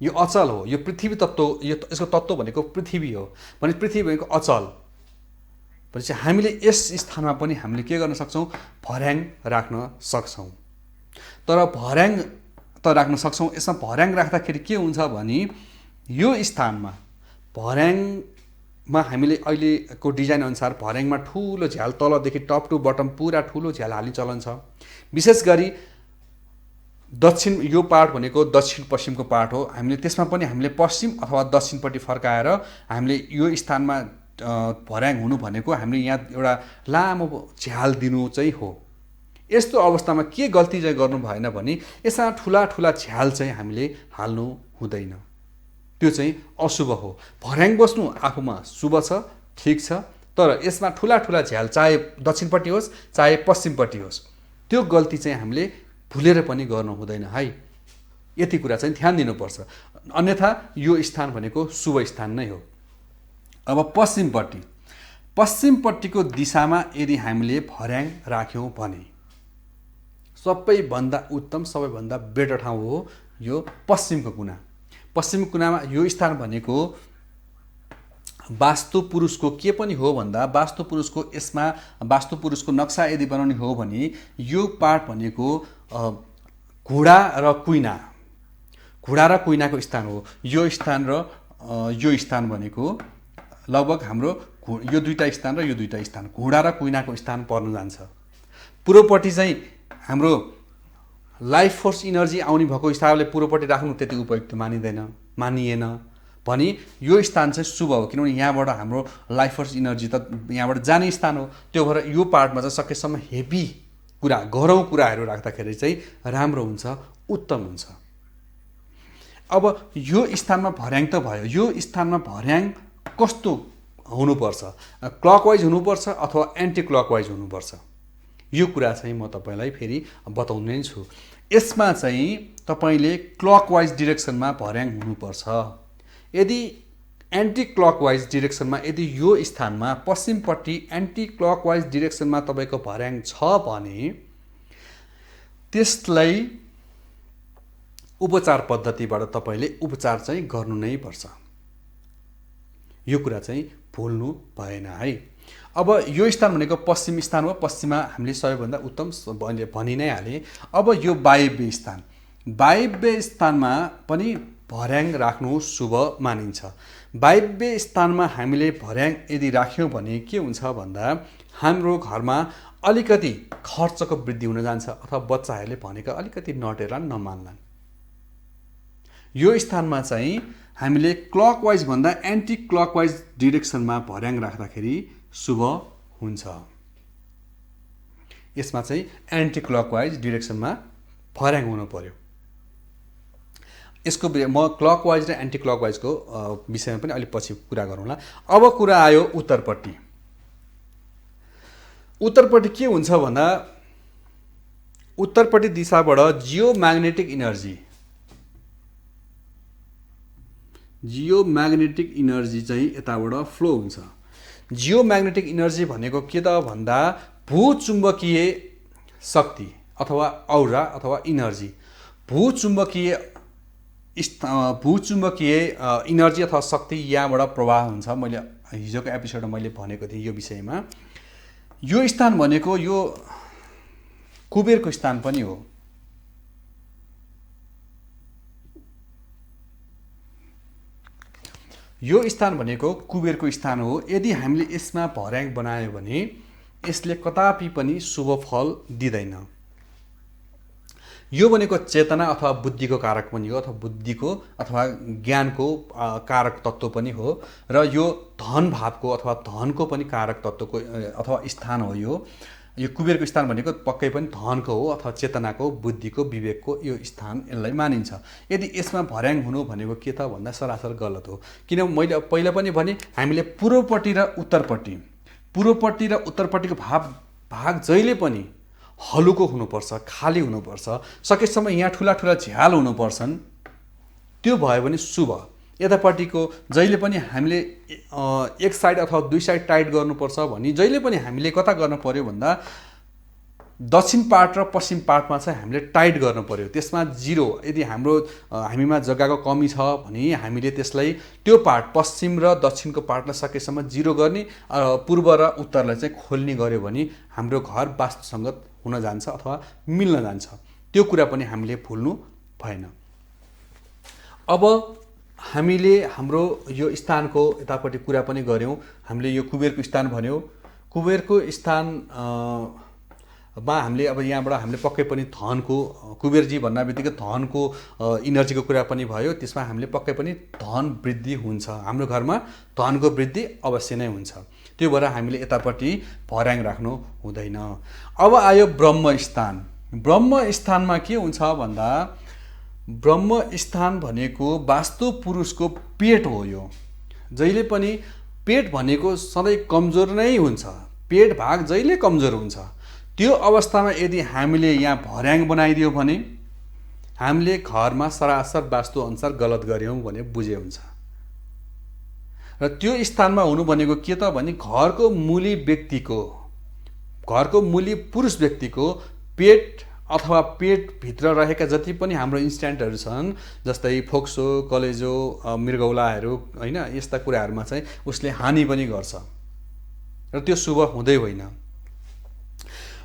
यो अचल हो। यो पृथ्वी तत्त्व, यो यसको तत्त्व भनेको पृथ्वी हो। भने पृथ्वी भनेको अचल भनेपछि हामीले यस स्थानमा पनि हामीले के गर्न सक्छौँ? भर्याङ राख्न सक्छौँ। तर भर्याङ त राख्न सक्छौँ। यसमा भर्याङ राख्दाखेरि के हुन्छ भने यो स्थानमा भर्याङमा हामीले अहिलेको डिजाइन अनुसार भर्याङमा ठुलो झ्याल तलदेखि टप टु बटम पुरा ठुलो झ्याल हाल्ने चलन छ। विशेष गरी दक्षिण, यो पार्ट भनेको दक्षिण पश्चिमको पार्ट हो। हामीले त्यसमा पनि हामीले पश्चिम अथवा दक्षिणपट्टि फर्काएर हामीले यो स्थानमा भर्याङ हुनु भनेको हामीले यहाँ एउटा लामो झ्याल दिनु चाहिँ हो। यस्तो अवस्थामा के गल्ती चाहिँ गर्नु भएन भने यसमा ठुला ठुला झ्याल चाहिँ हामीले हाल्नु हुँदैन। त्यो चाहिँ अशुभ हो। भर्याङ बस्नु आफूमा शुभ छ, ठिक छ, तर यसमा ठुला ठुला झ्याल चाहे दक्षिणपट्टि होस् चाहे पश्चिमपट्टि होस् त्यो गल्ती चाहिँ हामीले भुलेर पनि गर्नु हुँदैन है। यति कुरा चाहिँ ध्यान दिनुपर्छ। अन्यथा यो स्थान भनेको शुभ स्थान नै हो। अब पश्चिमपट्टि, पश्चिमपट्टिको दिशामा यदि हामीले भर्याङ राख्यौँ भने सबैभन्दा उत्तम, सबैभन्दा बेटर ठाउँ हो यो पश्चिमको कुना। पश्चिमको कुनामा यो स्थान भनेको वास्तु पुरुषको के पनि हो भन्दा वास्तु पुरुषको यसमा वास्तु पुरुषको नक्सा यदि बनाउने हो भने यो पार्ट भनेको घुडा र कुइना, घुडा र कुइनाको स्थान हो। यो स्थान र यो स्थान भनेको लगभग हाम्रो यो दुईटा स्थान र यो दुईटा स्थान घुडा र कुइनाको स्थान पर्न जान्छ। पूर्वपट्टि चाहिँ हाम्रो लाइफ फोर्स इनर्जी आउने भएको हिसाबले पूर्वपट्टि राख्नु त्यति उपयुक्त मानिएन भने यो स्थान चाहिँ शुभ हो। किनभने यहाँबाट हाम्रो लाइफ फोर्स इनर्जी त यहाँबाट जाने स्थान हो। त्यो भएर यो पार्टमा चाहिँ सकेसम्म हेभी कुरा, गह्रौँ कुराहरू राख्दाखेरि चाहिँ राम्रो हुन्छ, उत्तम हुन्छ। अब यो स्थानमा भर्याङ त भयो। यो स्थानमा भर्याङ कस्तो हुनुपर्छ? क्लकवाइज हुनुपर्छ अथवा एन्टी क्लकवाइज हुनुपर्छ? यो कुरा चाहिँ म तपाईँलाई फेरि बताउने छु। यसमा चाहिँ तपाईँले क्लकवाइज डिरेक्सनमा भर्याङ हुनुपर्छ। यदि एन्टी क्लकवाइज डिरेक्सनमा यदि यो स्थानमा पश्चिमपट्टि एन्टी क्लकवाइज डिरेक्सनमा तपाईँको भर्याङ छ भने त्यसलाई उपचार पद्धतिबाट तपाईँले उपचार चाहिँ गर्नु नै पर्छ। यो कुरा चाहिँ भुल्नु भएन है। अब यो स्थान भनेको पश्चिम स्थान हो। पश्चिममा हामीले सबैभन्दा उत्तम भनि नै हालेँ। अब यो वायव्य स्थान, वायव्य स्थानमा पनि भर्याङ राख्नु शुभ मानिन्छ। वायव्य स्थानमा हामीले भर्याङ यदि राख्यौँ भने के हुन्छ भन्दा हाम्रो घरमा अलिकति खर्चको वृद्धि हुन जान्छ अथवा बच्चाहरूले भनेको अलिकति नटेर नमान्लान्। यो स्थानमा चाहिँ हामीले क्लकवाइज भन्दा एन्टी क्लकवाइज डिरेक्सनमा भर्याङ राख्दाखेरि शुभ हुन्छ। यसमा चाहिँ एन्टी क्लकवाइज डिरेक्सनमा भर्याङ हुनु पर्यो। यसको म क्लकवाइज र एन्टी क्लकवाइजको विषयमा पनि अलिक पछि कुरा गरौँला। अब कुरा आयो उत्तरपट्टि। उत्तरपट्टि के हुन्छ भन्दा उत्तरपट्टि दिशाबाट जियोम्याग्नेटिक इनर्जी चाहिँ यताबाट फ्लो हुन्छ। जियोम्याग्नेटिक इनर्जी भनेको के त भन्दा भूचुम्बकीय शक्ति अथवा औरा अथवा इनर्जी। भूचुम्बकीय इनर्जी अथवा शक्ति यहाँबाट प्रवाह हुन्छ। मैले हिजोको एपिसोडमा मैले भनेको थिएँ यो विषयमा। यो स्थान भनेको यो कुबेरको स्थान पनि हो। यो स्थान भनेको कुबेरको स्थान हो। यदि हामीले यसमा भर्याङ बनायो भने यसले कदापि पनि शुभ फल दिँदैन। यो भनेको चेतना अथवा बुद्धिको कारक पनि हो, अथवा बुद्धिको अथवा ज्ञानको कारक तत्त्व पनि हो, र यो धन भावको अथवा धनको पनि कारक तत्त्वको अथवा स्थान हो। यो कुबेरको स्थान भनेको पक्कै पनि धनको हो अथवा चेतनाको, बुद्धिको, विवेकको यो स्थान यसलाई मानिन्छ। यदि यसमा भर्याङ हुनु भनेको के त भन्दा सरासर गलत हो। किन मैले पहिला पनि भने हामीले पूर्वपट्टि र उत्तरपट्टिको भाग जहिले पनि हलुको हुनुपर्छ, खाली हुनुपर्छ। सकेसम्म यहाँ ठुला ठुला झ्याल हुनुपर्छन्, त्यो भयो भने शुभ। यतापट्टिको जहिले पनि हामीले एक साइड अथवा दुई साइड टाइट गर्नुपर्छ भने जहिले पनि हामीले कता गर्नु पर्यो भन्दा दक्षिण पार्ट र पश्चिम पार्टमा चाहिँ हामीले टाइट गर्नु पर्यो। त्यसमा जिरो, यदि हामीमा जग्गाको कमी छ भने हामीले त्यसलाई त्यो पार्ट पश्चिम र दक्षिणको पार्टलाई सकेसम्म जिरो गर्ने, पूर्व र उत्तरलाई चाहिँ खोल्ने गर्यो भने हाम्रो घर वास्तुसङ्गत हुन जान्छ अथवा मिल्न जान्छ। त्यो कुरा पनि हामीले भुल्नु भएन। अब हामीले हाम्रो यो स्थानको यतापट्टि कुरा पनि गऱ्यौँ। हामीले यो कुबेरको स्थान भन्यौँ। कुबेरको स्थान मा हामीले अब यहाँबाट हामीले पक्कै पनि धनको, कुबेरजी भन्ने बित्तिकै धनको इनर्जीको कुरा पनि भयो। त्यसमा हामीले पक्कै पनि धन वृद्धि हुन्छ, हाम्रो घरमा धनको वृद्धि अवश्य नै हुन्छ। त्यो भएर हामीले यतापट्टि भर्याङ राख्नु हुँदैन। अब आयो ब्रह्मस्थान। ब्रह्मस्थानमा के हुन्छ भन्दा ब्रह्मस्थान भनेको वास्तु पुरुषको पेट हो। यो जहिले पनि पेट भनेको सधैँ कमजोर नै हुन्छ, पेट भाग जहिले कमजोर हुन्छ। त्यो अवस्थामा यदि हामीले यहाँ भर्याङ बनाइदियो भने हामीले घरमा सरासर वास्तु अनुसार गलत गर्यौँ भने बुझे हुन्छ। र त्यो स्थानमा हुनु भनेको के त भने घरको मूली पुरुष व्यक्तिको पेट अथवा पेटभित्र रहेका जति पनि हाम्रो इन्स्टेन्टहरू छन्, जस्तै फोक्सो, कलेजो, मृगौलाहरू, होइन, यस्ता कुराहरूमा चाहिँ उसले हानि पनि गर्छ र त्यो शुभ हुँदै होइन।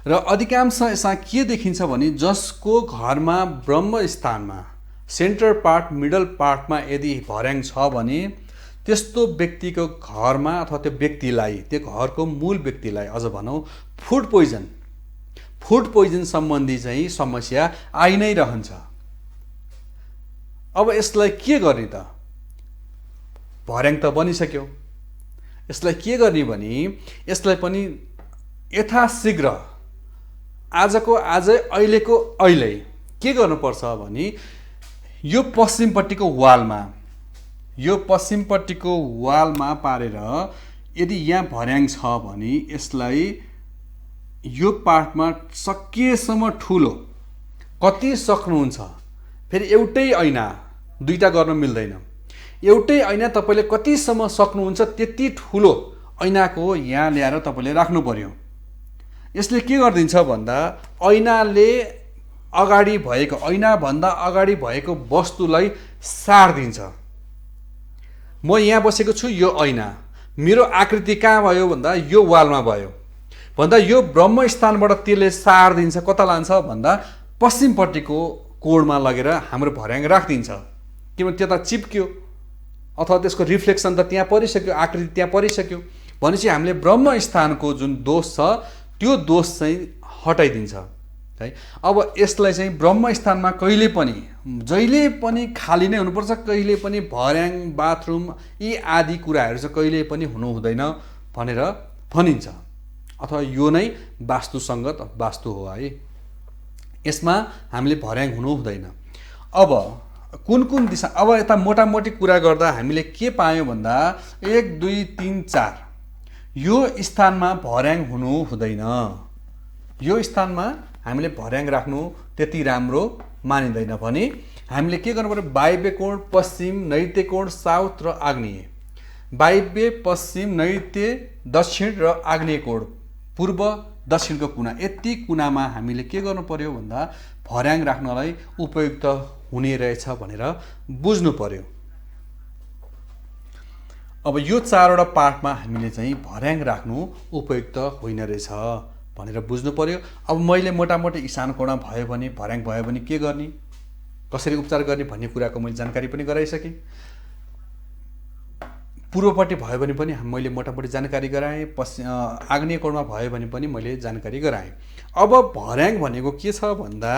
र अधिकांश यसमा के देखिन्छ भने जसको घरमा ब्रह्मस्थानमा सेन्टर पार्ट, मिडल पार्टमा यदि भर्याङ छ भने त्यस्तो व्यक्तिको घरमा अथवा त्यो व्यक्तिलाई, त्यो घरको मूल व्यक्तिलाई अझ भनौँ फुड पोइजन सम्बन्धी चाहिँ समस्या आइ नै रहन्छ। अब यसलाई के गर्ने त? भर्याङ त बनिसक्यो, यसलाई के गर्ने भने यसलाई पनि यथाशीघ्र आजको आजै अहिलेको अहिले के गर्नुपर्छ भने यो पश्चिमपट्टिको वालमा पारेर यदि यहाँ भर्याङ छ भने यसलाई यो पार्टमा सकेसम्म ठुलो, कति सक्नुहुन्छ, फेरि एउटै ऐना, दुईटा गर्न मिल्दैन, एउटै ऐना तपाईँले कतिसम्म सक्नुहुन्छ त्यति ठुलो ऐनाको यहाँ ल्याएर तपाईँले राख्नु पर्यो। यसले के गरिदिन्छ भन्दा ऐनाभन्दा अगाडि भएको वस्तुलाई सार्दिन्छ। म यहाँ बसेको छु, यो ऐना, मेरो आकृति कहाँ भयो भन्दा यो वालमा भयो भन्दा यो ब्रह्मस्थानबाट त्यसले सार्दिन्छ। कता लान्छ भन्दा पश्चिमपट्टिको कोणमा लगेर हाम्रो भर्याङ राखिदिन्छ। किनभने त्यता चिप्क्यो अथवा त्यसको रिफ्लेक्सन त त्यहाँ परिसक्यो, आकृति त्यहाँ परिसक्यो भनेपछि हामीले ब्रह्मस्थानको जुन दोष छ त्यो दोष चाहिँ हटाइदिन्छ है। अब यसलाई चाहिँ ब्रह्मस्थानमा जहिले पनि खाली नै हुनुपर्छ, कहिले पनि भर्याङ, बाथरुम यी आदि कुराहरू चाहिँ कहिले पनि हुनु हुँदैन भनेर भनिन्छ, अथवा यो नै वास्तुसङ्गत वास्तु हो है। यसमा हामीले भर्याङ हुनु हुँदैन। अब कुन दिशा, अब यता मोटामोटी कुरा गर्दा हामीले के पायौँ भन्दा 1 2 3 4 यो स्थानमा भर्याङ हुनु हुँदैन। यो स्थानमा हामीले भर्याङ राख्नु त्यति राम्रो मानिँदैन भने हामीले के गर्नु पर्यो? वायव्य कोण, पश्चिम, नैऋत्य कोण, साउथ र आग्नेय, वायव्य, पश्चिम, नैऋत्य, दक्षिण र आग्नेय कोण, पूर्व, दक्षिणको कुना, यति कुनामा हामीले के गर्नु पर्यो भन्दा भर्याङ राख्नलाई उपयुक्त हुने रहेछ भनेर बुझ्नु पर्यो। अब यो 4वटा पार्टमा हामीले चाहिँ भर्याङ राख्नु उपयुक्त होइन रहेछ भनेर बुझ्नु पर्यो। अब मैले मोटामोटी इशान कोणमा भयो भने भर्याङ भयो भने के गर्ने, कसरी उपचार गर्ने भन्ने कुराको मैले जानकारी पनि गराइसकेँ। पूर्वपट्टि भयो भने पनि मैले मोटामोटी जानकारी गराएँ, आग्नेय कोणमा भयो भने पनि मैले जानकारी गराएँ। अब भर्याङ भनेको के छ भन्दा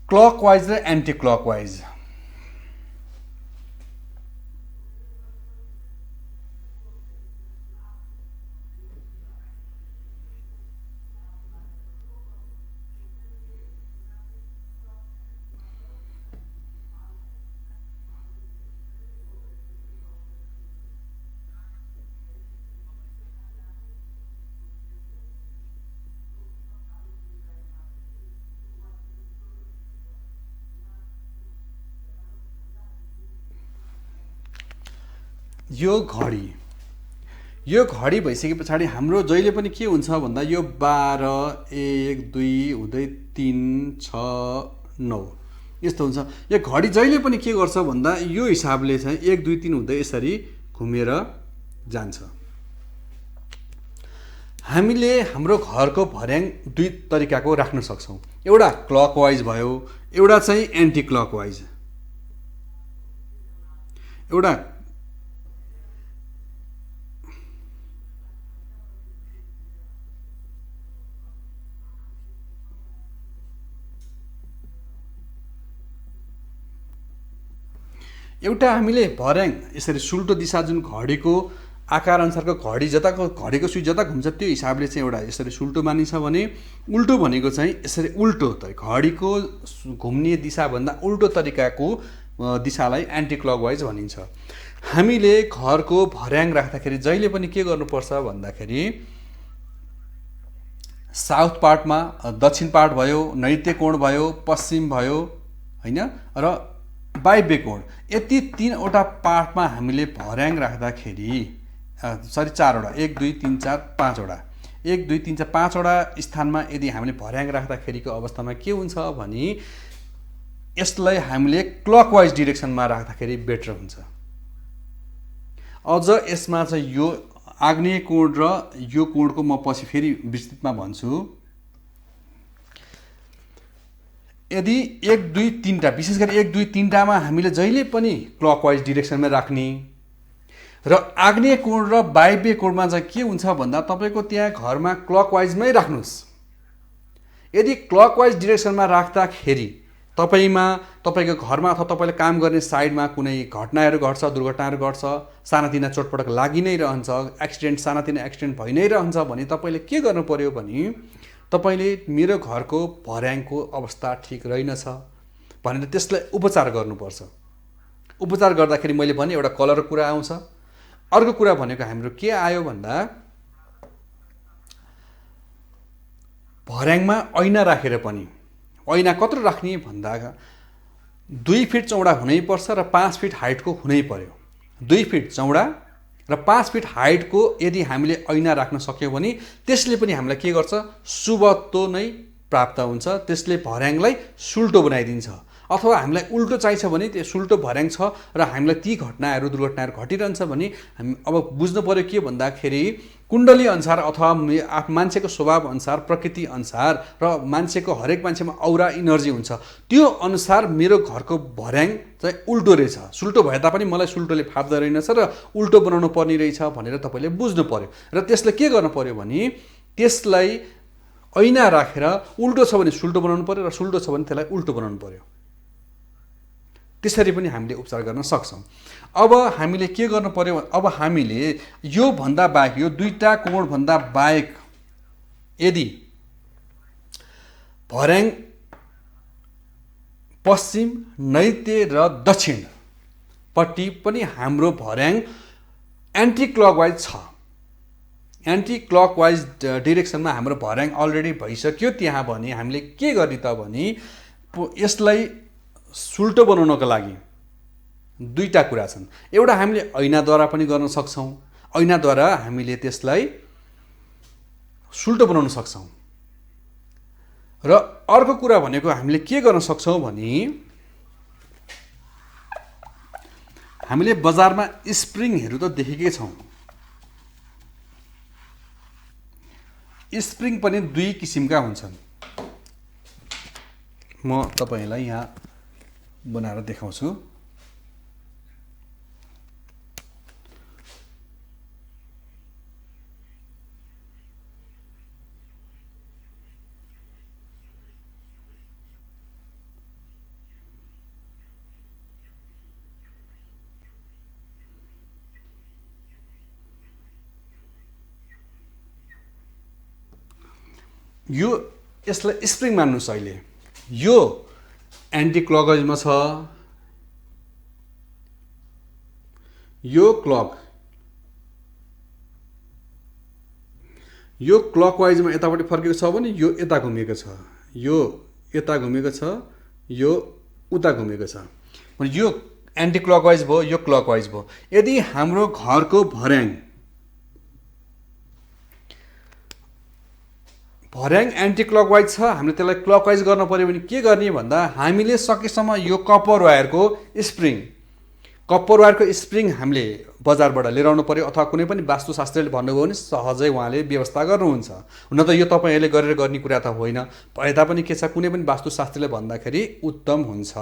क्लकवाइज र एन्टी क्लकवाइज। यो घडी भइसके पछाडि हाम्रो जहिले पनि के हुन्छ भन्दा यो 12 1 2 हुँदै 3 6 9 यस्तो हुन्छ। यो घडी जहिले पनि के गर्छ भन्दा यो हिसाबले चाहिँ 1 2 3 हुँदै यसरी घुमेर जान्छ। हामीले हाम्रो घरको भर्याङ दुई तरिकाको राख्न सक्छौँ। एउटा क्लकवाइज भयो, एउटा चाहिँ एन्टी क्लकवाइज। एउटा हामीले भर्याङ यसरी सुल्टो दिशा जुन घडीको आकार अनुसारको घडीको सुई जता घुम्छ त्यो हिसाबले चाहिँ एउटा यसरी सुल्टो मानिन्छ भने उल्टो भनेको चाहिँ यसरी उल्टो घडीको घुम्ने दिशाभन्दा उल्टो तरिकाको दिशालाई एन्टी क्लकवाइज भनिन्छ। हामीले घरको भर्याङ राख्दाखेरि जहिले पनि के गर्नुपर्छ भन्दाखेरि साउथ पार्टमा दक्षिण पार्ट भयो, नैऋत्य कोण भयो, पश्चिम भयो हैन, र वायव्य कोण, यति 3वटा पार्टमा हामीले भर्याङ राख्दाखेरि 4वटा 1 2 3 4 5वटा 1 2 3 4 5वटा स्थानमा यदि हामीले भर्याङ राख्दाखेरिको अवस्थामा के हुन्छ भने यसलाई हामीले क्लकवाइज डिरेक्सनमा राख्दाखेरि बेटर हुन्छ। अझ यसमा चाहिँ यो आग्नेय कोण र यो कोणको म पछि फेरि विस्तृतमा भन्छु। यदि 1 2 3टा विशेष गरी 1 2 3टामा हामीले जहिले पनि क्लकवाइज डिरेक्सनमा राख्ने र आग्नेय कोण र वायव्य कोणमा चाहिँ के हुन्छ भन्दा तपाईको त्यहाँ घरमा क्लकवाइजमै राख्नुस्। यदि क्लकवाइज डिरेक्सनमा राख्दाखेरि तपाईको घरमा अथवा तपाईले काम गर्ने साइडमा कुनै घटनाहरू घट्छ, दुर्घटनाहरू घट्छ, सानातिना चोटपटक लागि नै रहन्छ, सानातिना एक्सिडेन्ट भइ नै रहन्छ भने तपाईले के गर्नु पर्यो भने तपाईले मेरो घरको भर्याङको अवस्था ठिक रहेनछ भनेर त्यसलाई उपचार गर्नुपर्छ। उपचार गर्दाखेरि मैले भने एउटा कलरको कुरा आउँछ। अर्को कुरा भनेको हाम्रो के आयो भन्दा भर्याङमा ऐना राखेर पनि, ऐना कत्रो राख्ने भन्दा 2 फिट चौडा हुनैपर्छ र 5 फिट हाइटको हुनै पर्यो। 2 फिट चौडा र 5 फिट हाइटको यदि हामीले ऐना राख्न सक्यौँ भने त्यसले पनि हामीलाई के गर्छ, शुभत्व नै प्राप्त हुन्छ। त्यसले भर्याङलाई सुल्टो बनाइदिन्छ। अथवा हामीलाई उल्टो चाहिन्छ भने त्यो सुल्टो भर्याङ छ र हामीलाई ती दुर्घटनाहरू घटिरहन्छ भने हामी अब बुझ्नु पर्यो के भन्दाखेरि कुण्डली अनुसार अथवा मान्छेको स्वभाव अनुसार, प्रकृति अनुसार र मान्छेको हरेक मान्छेमा औरा इनर्जी हुन्छ, त्यो अनुसार मेरो घरको भर्याङ चाहिँ उल्टो रहेछ। सुल्टो भए तापनि मलाई सुल्टोले फाप्दो रहेनछ र उल्टो बनाउनु पर्ने रहेछ भनेर तपाईले बुझ्नु पर्यो। र त्यसले के गर्नु पर्यो भने त्यसलाई ऐना राखेर उल्टो छ भने सुल्टो बनाउनु पर्यो र सुल्टो छ भने त्यसलाई उल्टो बनाउनु पर्यो। त्यसरी पनि हामीले उपचार गर्न सक्छौँ। अब हामीले के गर्नु पर्यो, अब हामीले यो भन्दा बाहेक, यो दुईटा कोण भन्दा बाहेक यदि भर्याङ पश्चिम, नैऋत्य र दक्षिण पट्टि पनि हाम्रो भर्याङ एन्टी क्लकवाइज छ, एन्टी क्लकवाइज डिरेक्सनमा हाम्रो भर्याङ अलरेडी भइसक्यो त्यहाँ भने हामीले के गर्ने त भने यसलाई सुल्टो बनाउनको लागि दुईटा कुरा छन्। एउटा हामीले ऐनाद्वारा पनि गर्न सक्छौँ। ऐनाद्वारा हामीले त्यसलाई सुल्टो बनाउन सक्छौँ। र अर्को कुरा भनेको हामीले के गर्न सक्छौँ भने हामीले बजारमा स्प्रिङहरू त देखेकै छौँ। स्प्रिङ पनि दुई किसिमका हुन्छन्। म तपाईलाई यहाँ बनाएर देखाउँछु। यो यसलाई स्प्रिङ मान्नुहोस्। अहिले यो एन्टी क्लकवाइजमा छ, यो क्लकवाइजमा यतापट्टि फर्केको छ भने यो यता घुमेको छ, यो यता घुमेको छ, यो उता घुमेको छ भने यो एन्टी क्लकवाइज भयो, यो क्लकवाइज भयो। यदि हाम्रो घरको भर्याङ एन्टी क्लकवाइज छ, हामीले त्यसलाई क्लकवाइज गर्न पर्यो भने के गर्ने भन्दा हामीले सकेसम्म यो कपर वायरको स्प्रिङ हामीले बजारबाट लिएर आउनु पर्यो, अथवा कुनै पनि वास्तुशास्त्रीले भन्नुभयो भने सहजै उहाँले व्यवस्था गर्नुहुन्छ। हुन त यो तपाईँहरूले गरेर गर्ने कुरा त होइन, भए तापनि के छ, कुनै पनि वास्तुशास्त्रीले भन्दाखेरि उत्तम हुन्छ।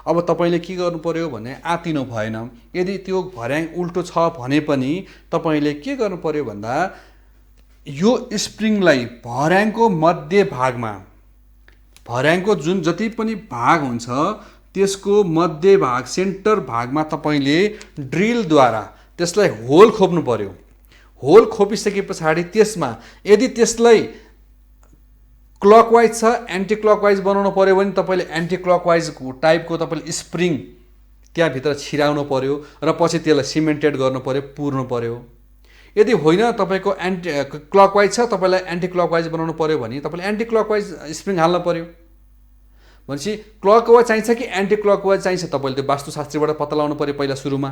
अब तपाईँले के गर्नु पर्यो भने आतिनु भएन। यदि त्यो भर्याङ उल्टो छ भने पनि तपाईँले के गर्नु पर्यो भन्दा यो स्प्रिङलाई भर्याङको मध्य भागमा, भर्याङको जुन जति पनि भाग हुन्छ त्यसको मध्य भाग, सेन्टर भागमा तपाईँले ड्रिलद्वारा त्यसलाई होल खोप्नु पर्यो। होल खोपिसके पछाडि त्यसमा यदि त्यसलाई क्लकवाइज छ, एन्टी क्लकवाइज बनाउनु पर्यो भने तपाईँले एन्टी क्लकवाइज टाइपको तपाईँले स्प्रिङ त्यहाँभित्र छिराउनु पर्यो र पछि त्यसलाई सिमेन्टेड गर्नु पर्यो, पुर्नु पर्यो। यदि होइन तपाईँको एन्टी क्लकवाइज छ, तपाईँलाई एन्टी क्लकवाइज बनाउनु पर्यो भने तपाईँले एन्टी क्लकवाइज स्प्रिङ हाल्नु पर्यो। भनेपछि क्लकवाइज चाहिन्छ कि एन्टी क्लकवाइज चाहिन्छ, तपाईँले त्यो वास्तुशास्त्रीबाट पत्ता लगाउनु पर्यो पहिला सुरुमा।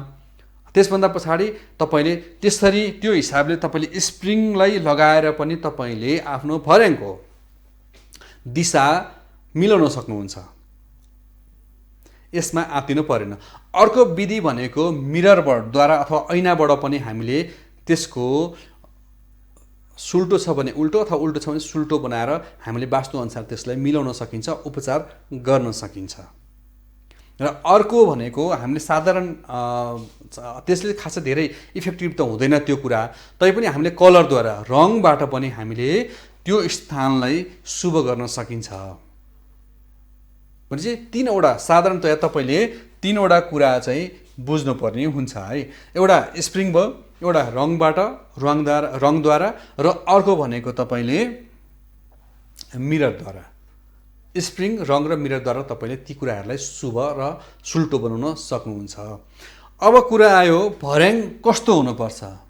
त्यसभन्दा पछाडि तपाईँले त्यसरी त्यो हिसाबले तपाईँले स्प्रिङलाई लगाएर पनि तपाईँले आफ्नो भर्याङको दिशा मिलाउन सक्नुहुन्छ। यसमा आतिनु परेन। अर्को विधि भनेको मिररद्वारा अथवा ऐनाबाट पनि हामीले त्यसको सुल्टो छ भने उल्टो अथवा उल्टो छ भने सुल्टो बनाएर हामीले वास्तुअनुसार त्यसलाई मिलाउन सकिन्छ, उपचार गर्न सकिन्छ। र अर्को भनेको हामीले साधारण त्यसले खासै धेरै इफेक्टिभ त हुँदैन त्यो कुरा, तैपनि हामीले कलरद्वारा, रङबाट पनि हामीले त्यो स्थानलाई शुभ गर्न सकिन्छ। भनेपछि तीनवटा साधारणतया तपाईँले तीनवटा कुरा चाहिँ बुझ्नुपर्ने हुन्छ है। एउटा स्प्रिङ भयो, एउटा रङद्वारा र अर्को भनेको तपाईँले मिररद्वारा। स्प्रिङ, रङ र मिररद्वारा तपाईँले ती कुराहरूलाई शुभ र सुल्टो बनाउन सक्नुहुन्छ। अब कुरा आयो भर्याङ कस्तो हुनुपर्छ।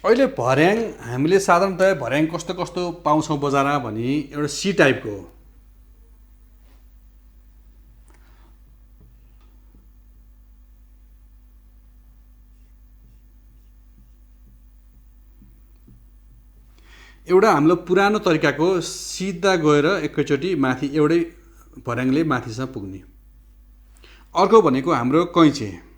अहिले भर्याङ हामीले साधारणतया भर्याङ कस्तो कस्तो पाउँछौँ बजारमा भने एउटा सी टाइपको हो। एउटा हाम्रो पुरानो तरिकाको सिधा गएर एकैचोटि माथि एउटै भर्याङले माथिसम्म पुग्ने। अर्को भनेको हाम्रो कैँची।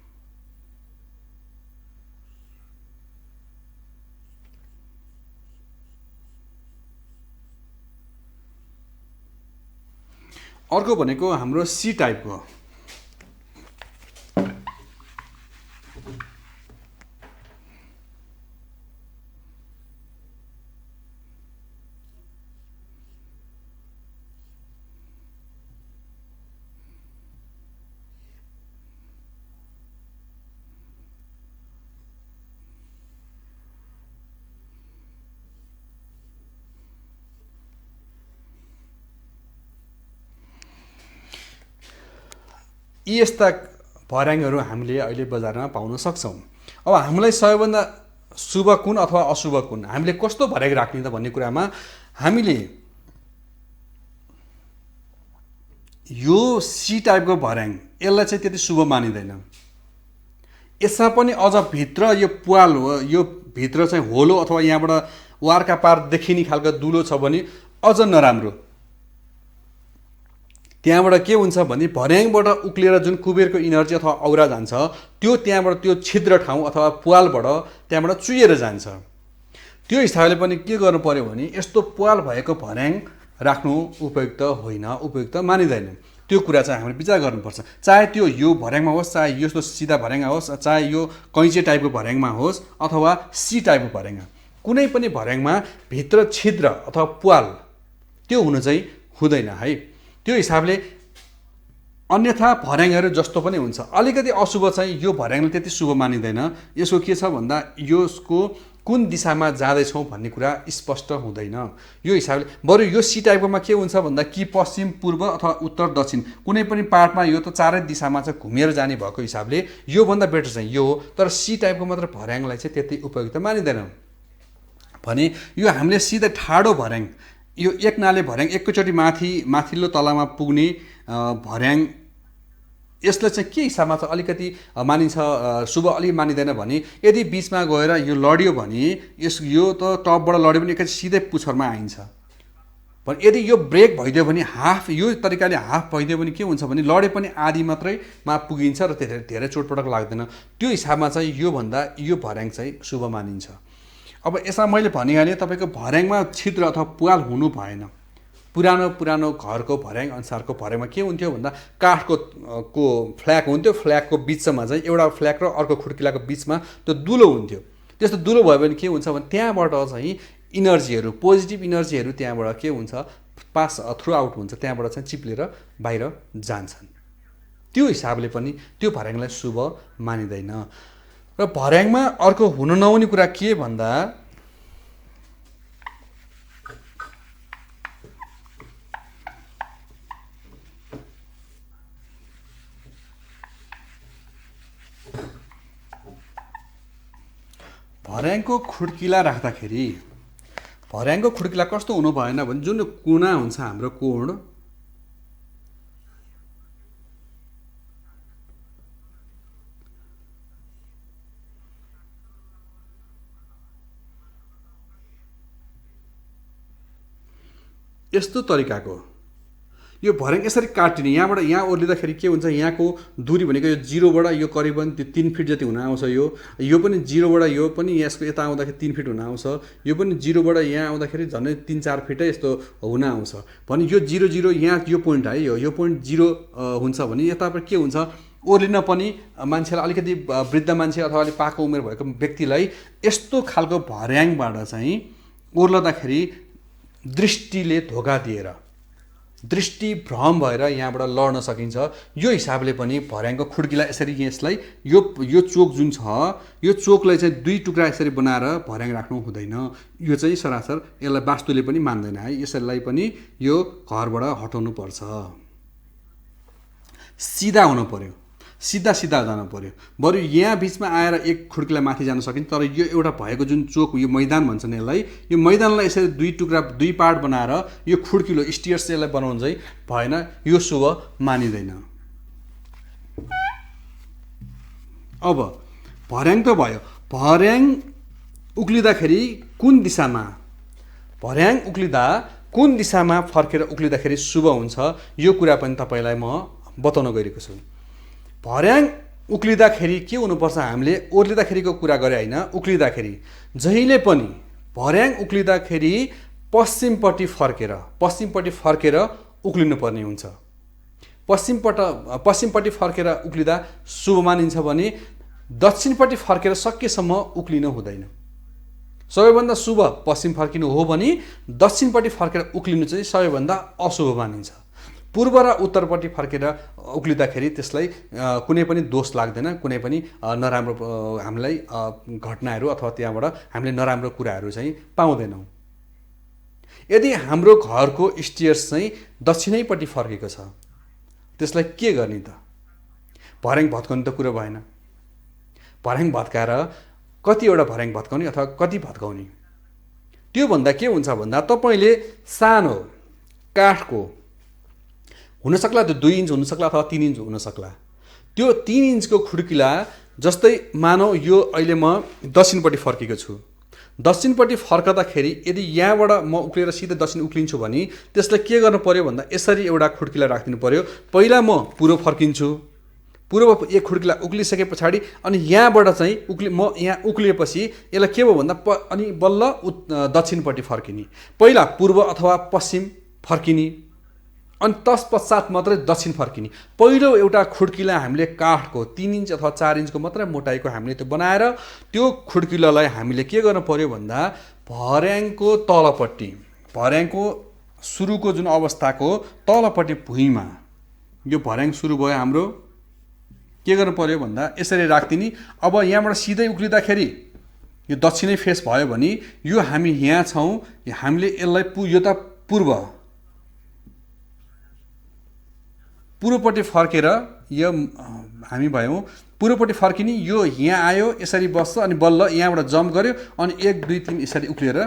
अर्को भनेको हाम्रो सी टाइपको। यी यस्ता भर्याङहरू हामीले अहिले बजारमा पाउन सक्छौँ। अब हामीलाई सबैभन्दा शुभ कुन अथवा अशुभ कुन, हामीले कस्तो भर्याङ राख्ने त भन्ने कुरामा हामीले यो सी टाइपको भर्याङ यसलाई चाहिँ त्यति शुभ मानिँदैन। यसमा पनि अझ भित्र यो प्वाल हो, यो भित्र चाहिँ होलो अथवा यहाँबाट वारका पार देखिने खालको दुलो छ भने अझ नराम्रो। त्यहाँबाट के हुन्छ भने भर्याङबाट उक्लिएर जुन कुबेरको इनर्जी अथवा औरा जान्छ त्यो त्यहाँबाट त्यो छिद्र ठाउँ अथवा प्वालबाट त्यहाँबाट चुहिएर जान्छ। त्यो हिसाबले पनि के गर्नु पर्यो भने यस्तो प्वाल भएको भर्याङ राख्नु उपयुक्त होइन, उपयुक्त मानिँदैन। त्यो कुरा चाहिँ हामीले विचार गर्नुपर्छ। चाहे त्यो यो भर्याङमा होस्, चाहे यस्तो सिधा भर्याङमा होस्, चाहे यो कैँचे टाइपको भर्याङमा होस् अथवा सी टाइपको भर्याङ, कुनै पनि भर्याङमा भित्र छिद्र अथवा प्वाल त्यो हुनु चाहिँ हुँदैन है। त्यो हिसाबले अन्यथा भर्याङहरू जस्तो पनि हुन्छ। अलिकति अशुभ चाहिँ यो भर्याङले त्यति शुभ मानिँदैन। यसको के छ भन्दा यसको कुन दिशामा जाँदैछौँ भन्ने कुरा स्पष्ट हुँदैन। यो हिसाबले बरु यो सी टाइपकोमा के हुन्छ भन्दा कि पश्चिम पूर्व अथवा उत्तर दक्षिण कुनै पनि पार्टमा यो त चारै दिशामा चाहिँ घुमेर जाने भएको हिसाबले योभन्दा बेटर चाहिँ यो हो। तर सी टाइपको मात्र भर्याङलाई चाहिँ त्यति उपयुक्त मानिँदैन भने यो हामीले सिधै ठाडो भर्याङ, यो एक नाले भर्याङ एकैचोटि माथिल्लो तलामा पुग्ने भर्याङ, यसलाई चाहिँ के हिसाबमा चाहिँ अलिकति मानिन्छ शुभ अलि मानिँदैन भने यदि बिचमा गएर यो लड्यो भने यो त टपबाट लड्यो भने एकैचोटि सिधै पुच्छरमा आइन्छ। भने यदि यो ब्रेक भइदियो भने हाफ, यो तरिकाले हाफ भइदियो भने के हुन्छ भने लडे पनि आधी मात्रैमा पुगिन्छ र धेरै चोटपटक लाग्दैन। त्यो हिसाबमा चाहिँ योभन्दा यो भर्याङ चाहिँ शुभ मानिन्छ। अब यसमा मैले भनिहालेँ तपाईँको भर्याङमा छिद्र अथवा प्वाल हुनु भएन। पुरानो घरको भर्याङ अनुसारको भर्याङमा के हुन्थ्यो भन्दा काठको फ्ल्याग हुन्थ्यो, फ्ल्यागको बिचमा चाहिँ एउटा फ्ल्याग र अर्को खुड्किलाको बिचमा त्यो दुलो हुन्थ्यो। त्यस्तो दुलो भयो भने के हुन्छ भने त्यहाँबाट चाहिँ इनर्जीहरू, पोजिटिभ इनर्जीहरू त्यहाँबाट के हुन्छ पास थ्रु आउट हुन्छ, त्यहाँबाट चाहिँ चिप्लेर बाहिर जान्छन्। त्यो हिसाबले पनि त्यो भर्याङलाई शुभ मानिँदैन। र भर्याङमा अर्को हुन नहुने कुरा के भन्दा भर्याङको खुड्किला राख्दाखेरि भर्याङको खुड्किला कस्तो हुनु भएन भने जुन कुना हुन्छ हाम्रो कोण, यस्तो तरिकाको यो भर्याङ यसरी काटिने, यहाँबाट यहाँ ओर्लिँदाखेरि के हुन्छ, यहाँको दूरी भनेको यो जिरोबाट यो करिबन त्यो 3 फिट जति हुन आउँछ। यो पनि जिरोबाट यो पनि यसको यता आउँदाखेरि 3 फिट हुन आउँछ। यो पनि जिरोबाट यहाँ आउँदाखेरि झन्डै 3-4 फिटै यस्तो हुन आउँछ। भने यो 0-0 यहाँ यो पोइन्ट है, यो पोइन्ट 0 हुन्छ भने यताबाट के हुन्छ, ओर्लिन पनि मान्छेलाई अलिकति वृद्ध मान्छे अथवा अलिक पाको उमेर भएको व्यक्तिलाई यस्तो खालको भर्याङबाट चाहिँ ओर्लदाखेरि दृष्टिले धोका दिएर दृष्टि भ्रम भएर यहाँबाट लड्न सकिन्छ। यो हिसाबले पनि भर्याङको खुड्किला यसरी यसलाई यो चोक जुन छ यो चोकलाई चाहिँ 2 टुक्रा यसरी बनाएर भर्याङ राख्नु हुँदैन। यो चाहिँ सरासर यसलाई वास्तुले पनि मान्दैन है। यसलाई पनि यो घरबाट हटाउनु पर्छ। सिधा हुनु पर्यो, सिधा जानु पर्यो। बरु यहाँ बिचमा आएर एक खुड्किला माथि जान सकिन्छ। तर यो एउटा भएको जुन चोक, यो मैदान भन्छन् यसलाई, यो मैदानलाई यसरी 2 टुक्रा 2 पार्ट बनाएर यो खुड्किलो स्टियर्स यसलाई बनाउनु चाहिँ भएन। यो शुभ मानिँदैन। अब भर्याङ त भयो। भर्याङ उक्लिँदाखेरि कुन दिशामा, भर्याङ उक्लिँदा कुन दिशामा फर्केर उक्लिँदाखेरि शुभ हुन्छ, यो कुरा पनि तपाईँलाई म बताउन गइरहेको छु। भर्याङ उक्लिँदाखेरि के हुनुपर्छ, हामीले ओर्लिँदाखेरिको कुरा गरे होइन, उक्लिँदाखेरि जहिले पनि भर्याङ उक्लिँदाखेरि पश्चिमपट्टि फर्केर उक्लिनु पर्ने हुन्छ। पश्चिमपट्टि फर्केर उक्लिँदा शुभ मानिन्छ भने दक्षिणपट्टि फर्केर सकेसम्म उक्लिनु हुँदैन। सबैभन्दा शुभ पश्चिम फर्किनु हो भने दक्षिणपट्टि फर्केर उक्लिनु चाहिँ सबैभन्दा अशुभ मानिन्छ। पूर्व र उत्तरपट्टि फर्केर उक्लिँदाखेरि त्यसलाई कुनै पनि दोष लाग्दैन, कुनै पनि नराम्रो हामीलाई घटनाहरू अथवा त्यहाँबाट हामीले नराम्रो कुराहरू चाहिँ पाउँदैनौँ। यदि हाम्रो घरको स्टेयर्स चाहिँ दक्षिणैपट्टि फर्केको छ, त्यसलाई के गर्ने त? भर्याङ भत्काउने त कुरा भएन। भर्याङ भत्काएर कतिवटा भर्याङ भत्काउने अथवा कति भत्काउने, त्योभन्दा के हुन्छ भन्दा तपाईँले सानो काठको हुनसक्ला त्यो 2 इन्च हुनसक्ला अथवा 3 इन्च हुनसक्ला। त्यो 3 इन्चको खुड्किला जस्तै मानौ यो अहिले म दक्षिणपट्टि फर्केको छु, दक्षिणपट्टि फर्कँदाखेरि यदि यहाँबाट म उक्लिएर सिधै दक्षिण उक्लिन्छु भने त्यसलाई के गर्नु पर्यो भन्दा यसरी एउटा खुड्किला राखिदिनु पर्यो। पहिला म पूर्व फर्किन्छु, पूर्व एक खुड्किला उक्लिसके पछाडि अनि यहाँबाट चाहिँ म यहाँ उक्लिएपछि यसलाई के भयो भन्दा अनि बल्ल दक्षिणपट्टि फर्किने, पहिला पूर्व अथवा पश्चिम फर्किने अनि तत्पश्चात मात्रै दक्षिण फर्किने। पहिलो एउटा खुड्किला हामीले काठको 3 इन्च अथवा 4 इन्चको मात्रै मोटाइको हामीले त्यो बनाएर त्यो खुड्किलालाई हामीले के गर्नु पर्यो भन्दा भर्याङको तलपट्टि, भर्याङको सुरुको जुन अवस्थाको तलपट्टि भुइँमा, यो भर्याङ सुरु भयो हाम्रो, के गर्नु पर्यो भन्दा यसरी राखिदिने। अब यहाँबाट सिधै उक्लिँदाखेरि यो दक्षिणै फेस भयो भने यो हामी यहाँ छौँ, हामीले यसलाई यो त पूर्वपट्टि फर्केर यो हामी भयौँ पूर्वपट्टि फर्किने, यो यहाँ आयो यसरी बस्छ अनि बल्ल यहाँबाट जम्प गर्यो अनि 1 2 3 यसरी उक्लिएर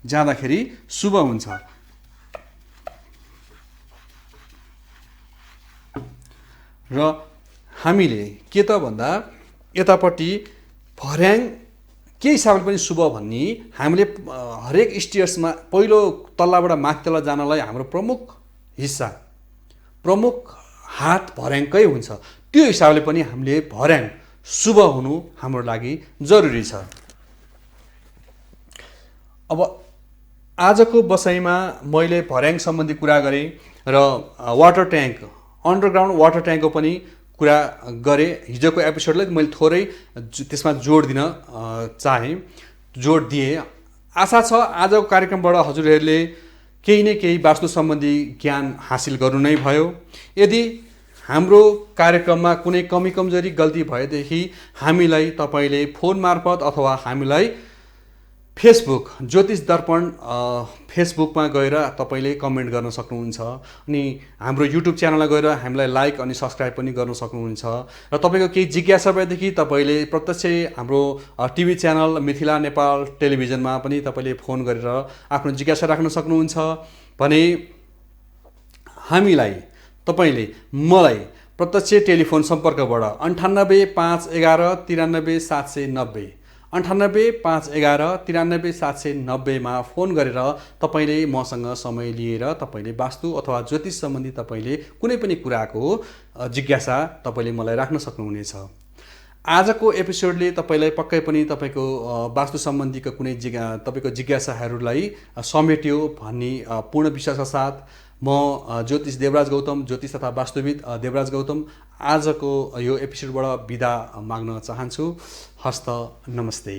जाँदाखेरि शुभ हुन्छ। र हामीले के त भन्दा यतापट्टि भर्याङ के हिसाबले पनि शुभ भन्ने, हामीले हरेक स्टेयर्समा पहिलो तल्लाबाट माथि तल्ला जानलाई हाम्रो प्रमुख हिस्सा, प्रमुख हात भर्याङकै हुन्छ। त्यो हिसाबले पनि हामीले भर्याङ शुभ हुनु हाम्रो लागि जरुरी छ। अब आजको बसाइमा मैले भर्याङ सम्बन्धी कुरा गरेँ र वाटर ट्याङ्क, अन्डरग्राउन्ड वाटर ट्याङ्कको पनि कुरा गरेँ। हिजोको एपिसोडलाई मैले थोरै त्यसमा जोड दिन चाहेँ, जोड दिएँ। आशा छ आजको कार्यक्रमबाट हजुरहरूले केही न केही वास्तु सम्बन्धी ज्ञान हासिल गर्नु नै भयो। यदि हाम्रो कार्यक्रममा कुनै कमी कमजोरी गल्ती भएदेखि हामीलाई तपाईँले फोन मार्फत अथवा हामीलाई फेसबुक ज्योतिष दर्पण फेसबुकमा गएर तपाईँले कमेन्ट गर्न सक्नुहुन्छ। अनि हाम्रो युट्युब च्यानलमा गएर हामीलाई लाइक अनि सब्सक्राइब पनि गर्न सक्नुहुन्छ। र तपाईँको केही जिज्ञासा भएदेखि तपाईँले प्रत्यक्ष हाम्रो टिभी च्यानल मिथिला नेपाल टेलिभिजनमा पनि तपाईँले फोन गरेर आफ्नो जिज्ञासा राख्न सक्नुहुन्छ भने हामीलाई तपाईँले मलाई प्रत्यक्ष टेलिफोन सम्पर्कबाट 98 511 93 790 98 511 93 790 मा फोन गरेर तपाईँले मसँग समय लिएर तपाईँले वास्तु अथवा ज्योतिष सम्बन्धी तपाईँले कुनै पनि कुराको जिज्ञासा तपाईँले मलाई राख्न सक्नुहुनेछ। आजको एपिसोडले तपाईँलाई पक्कै पनि तपाईँको वास्तु सम्बन्धीको कुनै तपाईँको जिज्ञासाहरूलाई समेट्यो भन्ने पूर्ण विश्वासका साथ म ज्योतिष देवराज गौतम, ज्योतिष तथा वास्तुविद देवराज गौतम आजको यो एपिसोडबाट बिदा माग्न चाहन्छु। हस्त नमस्ते।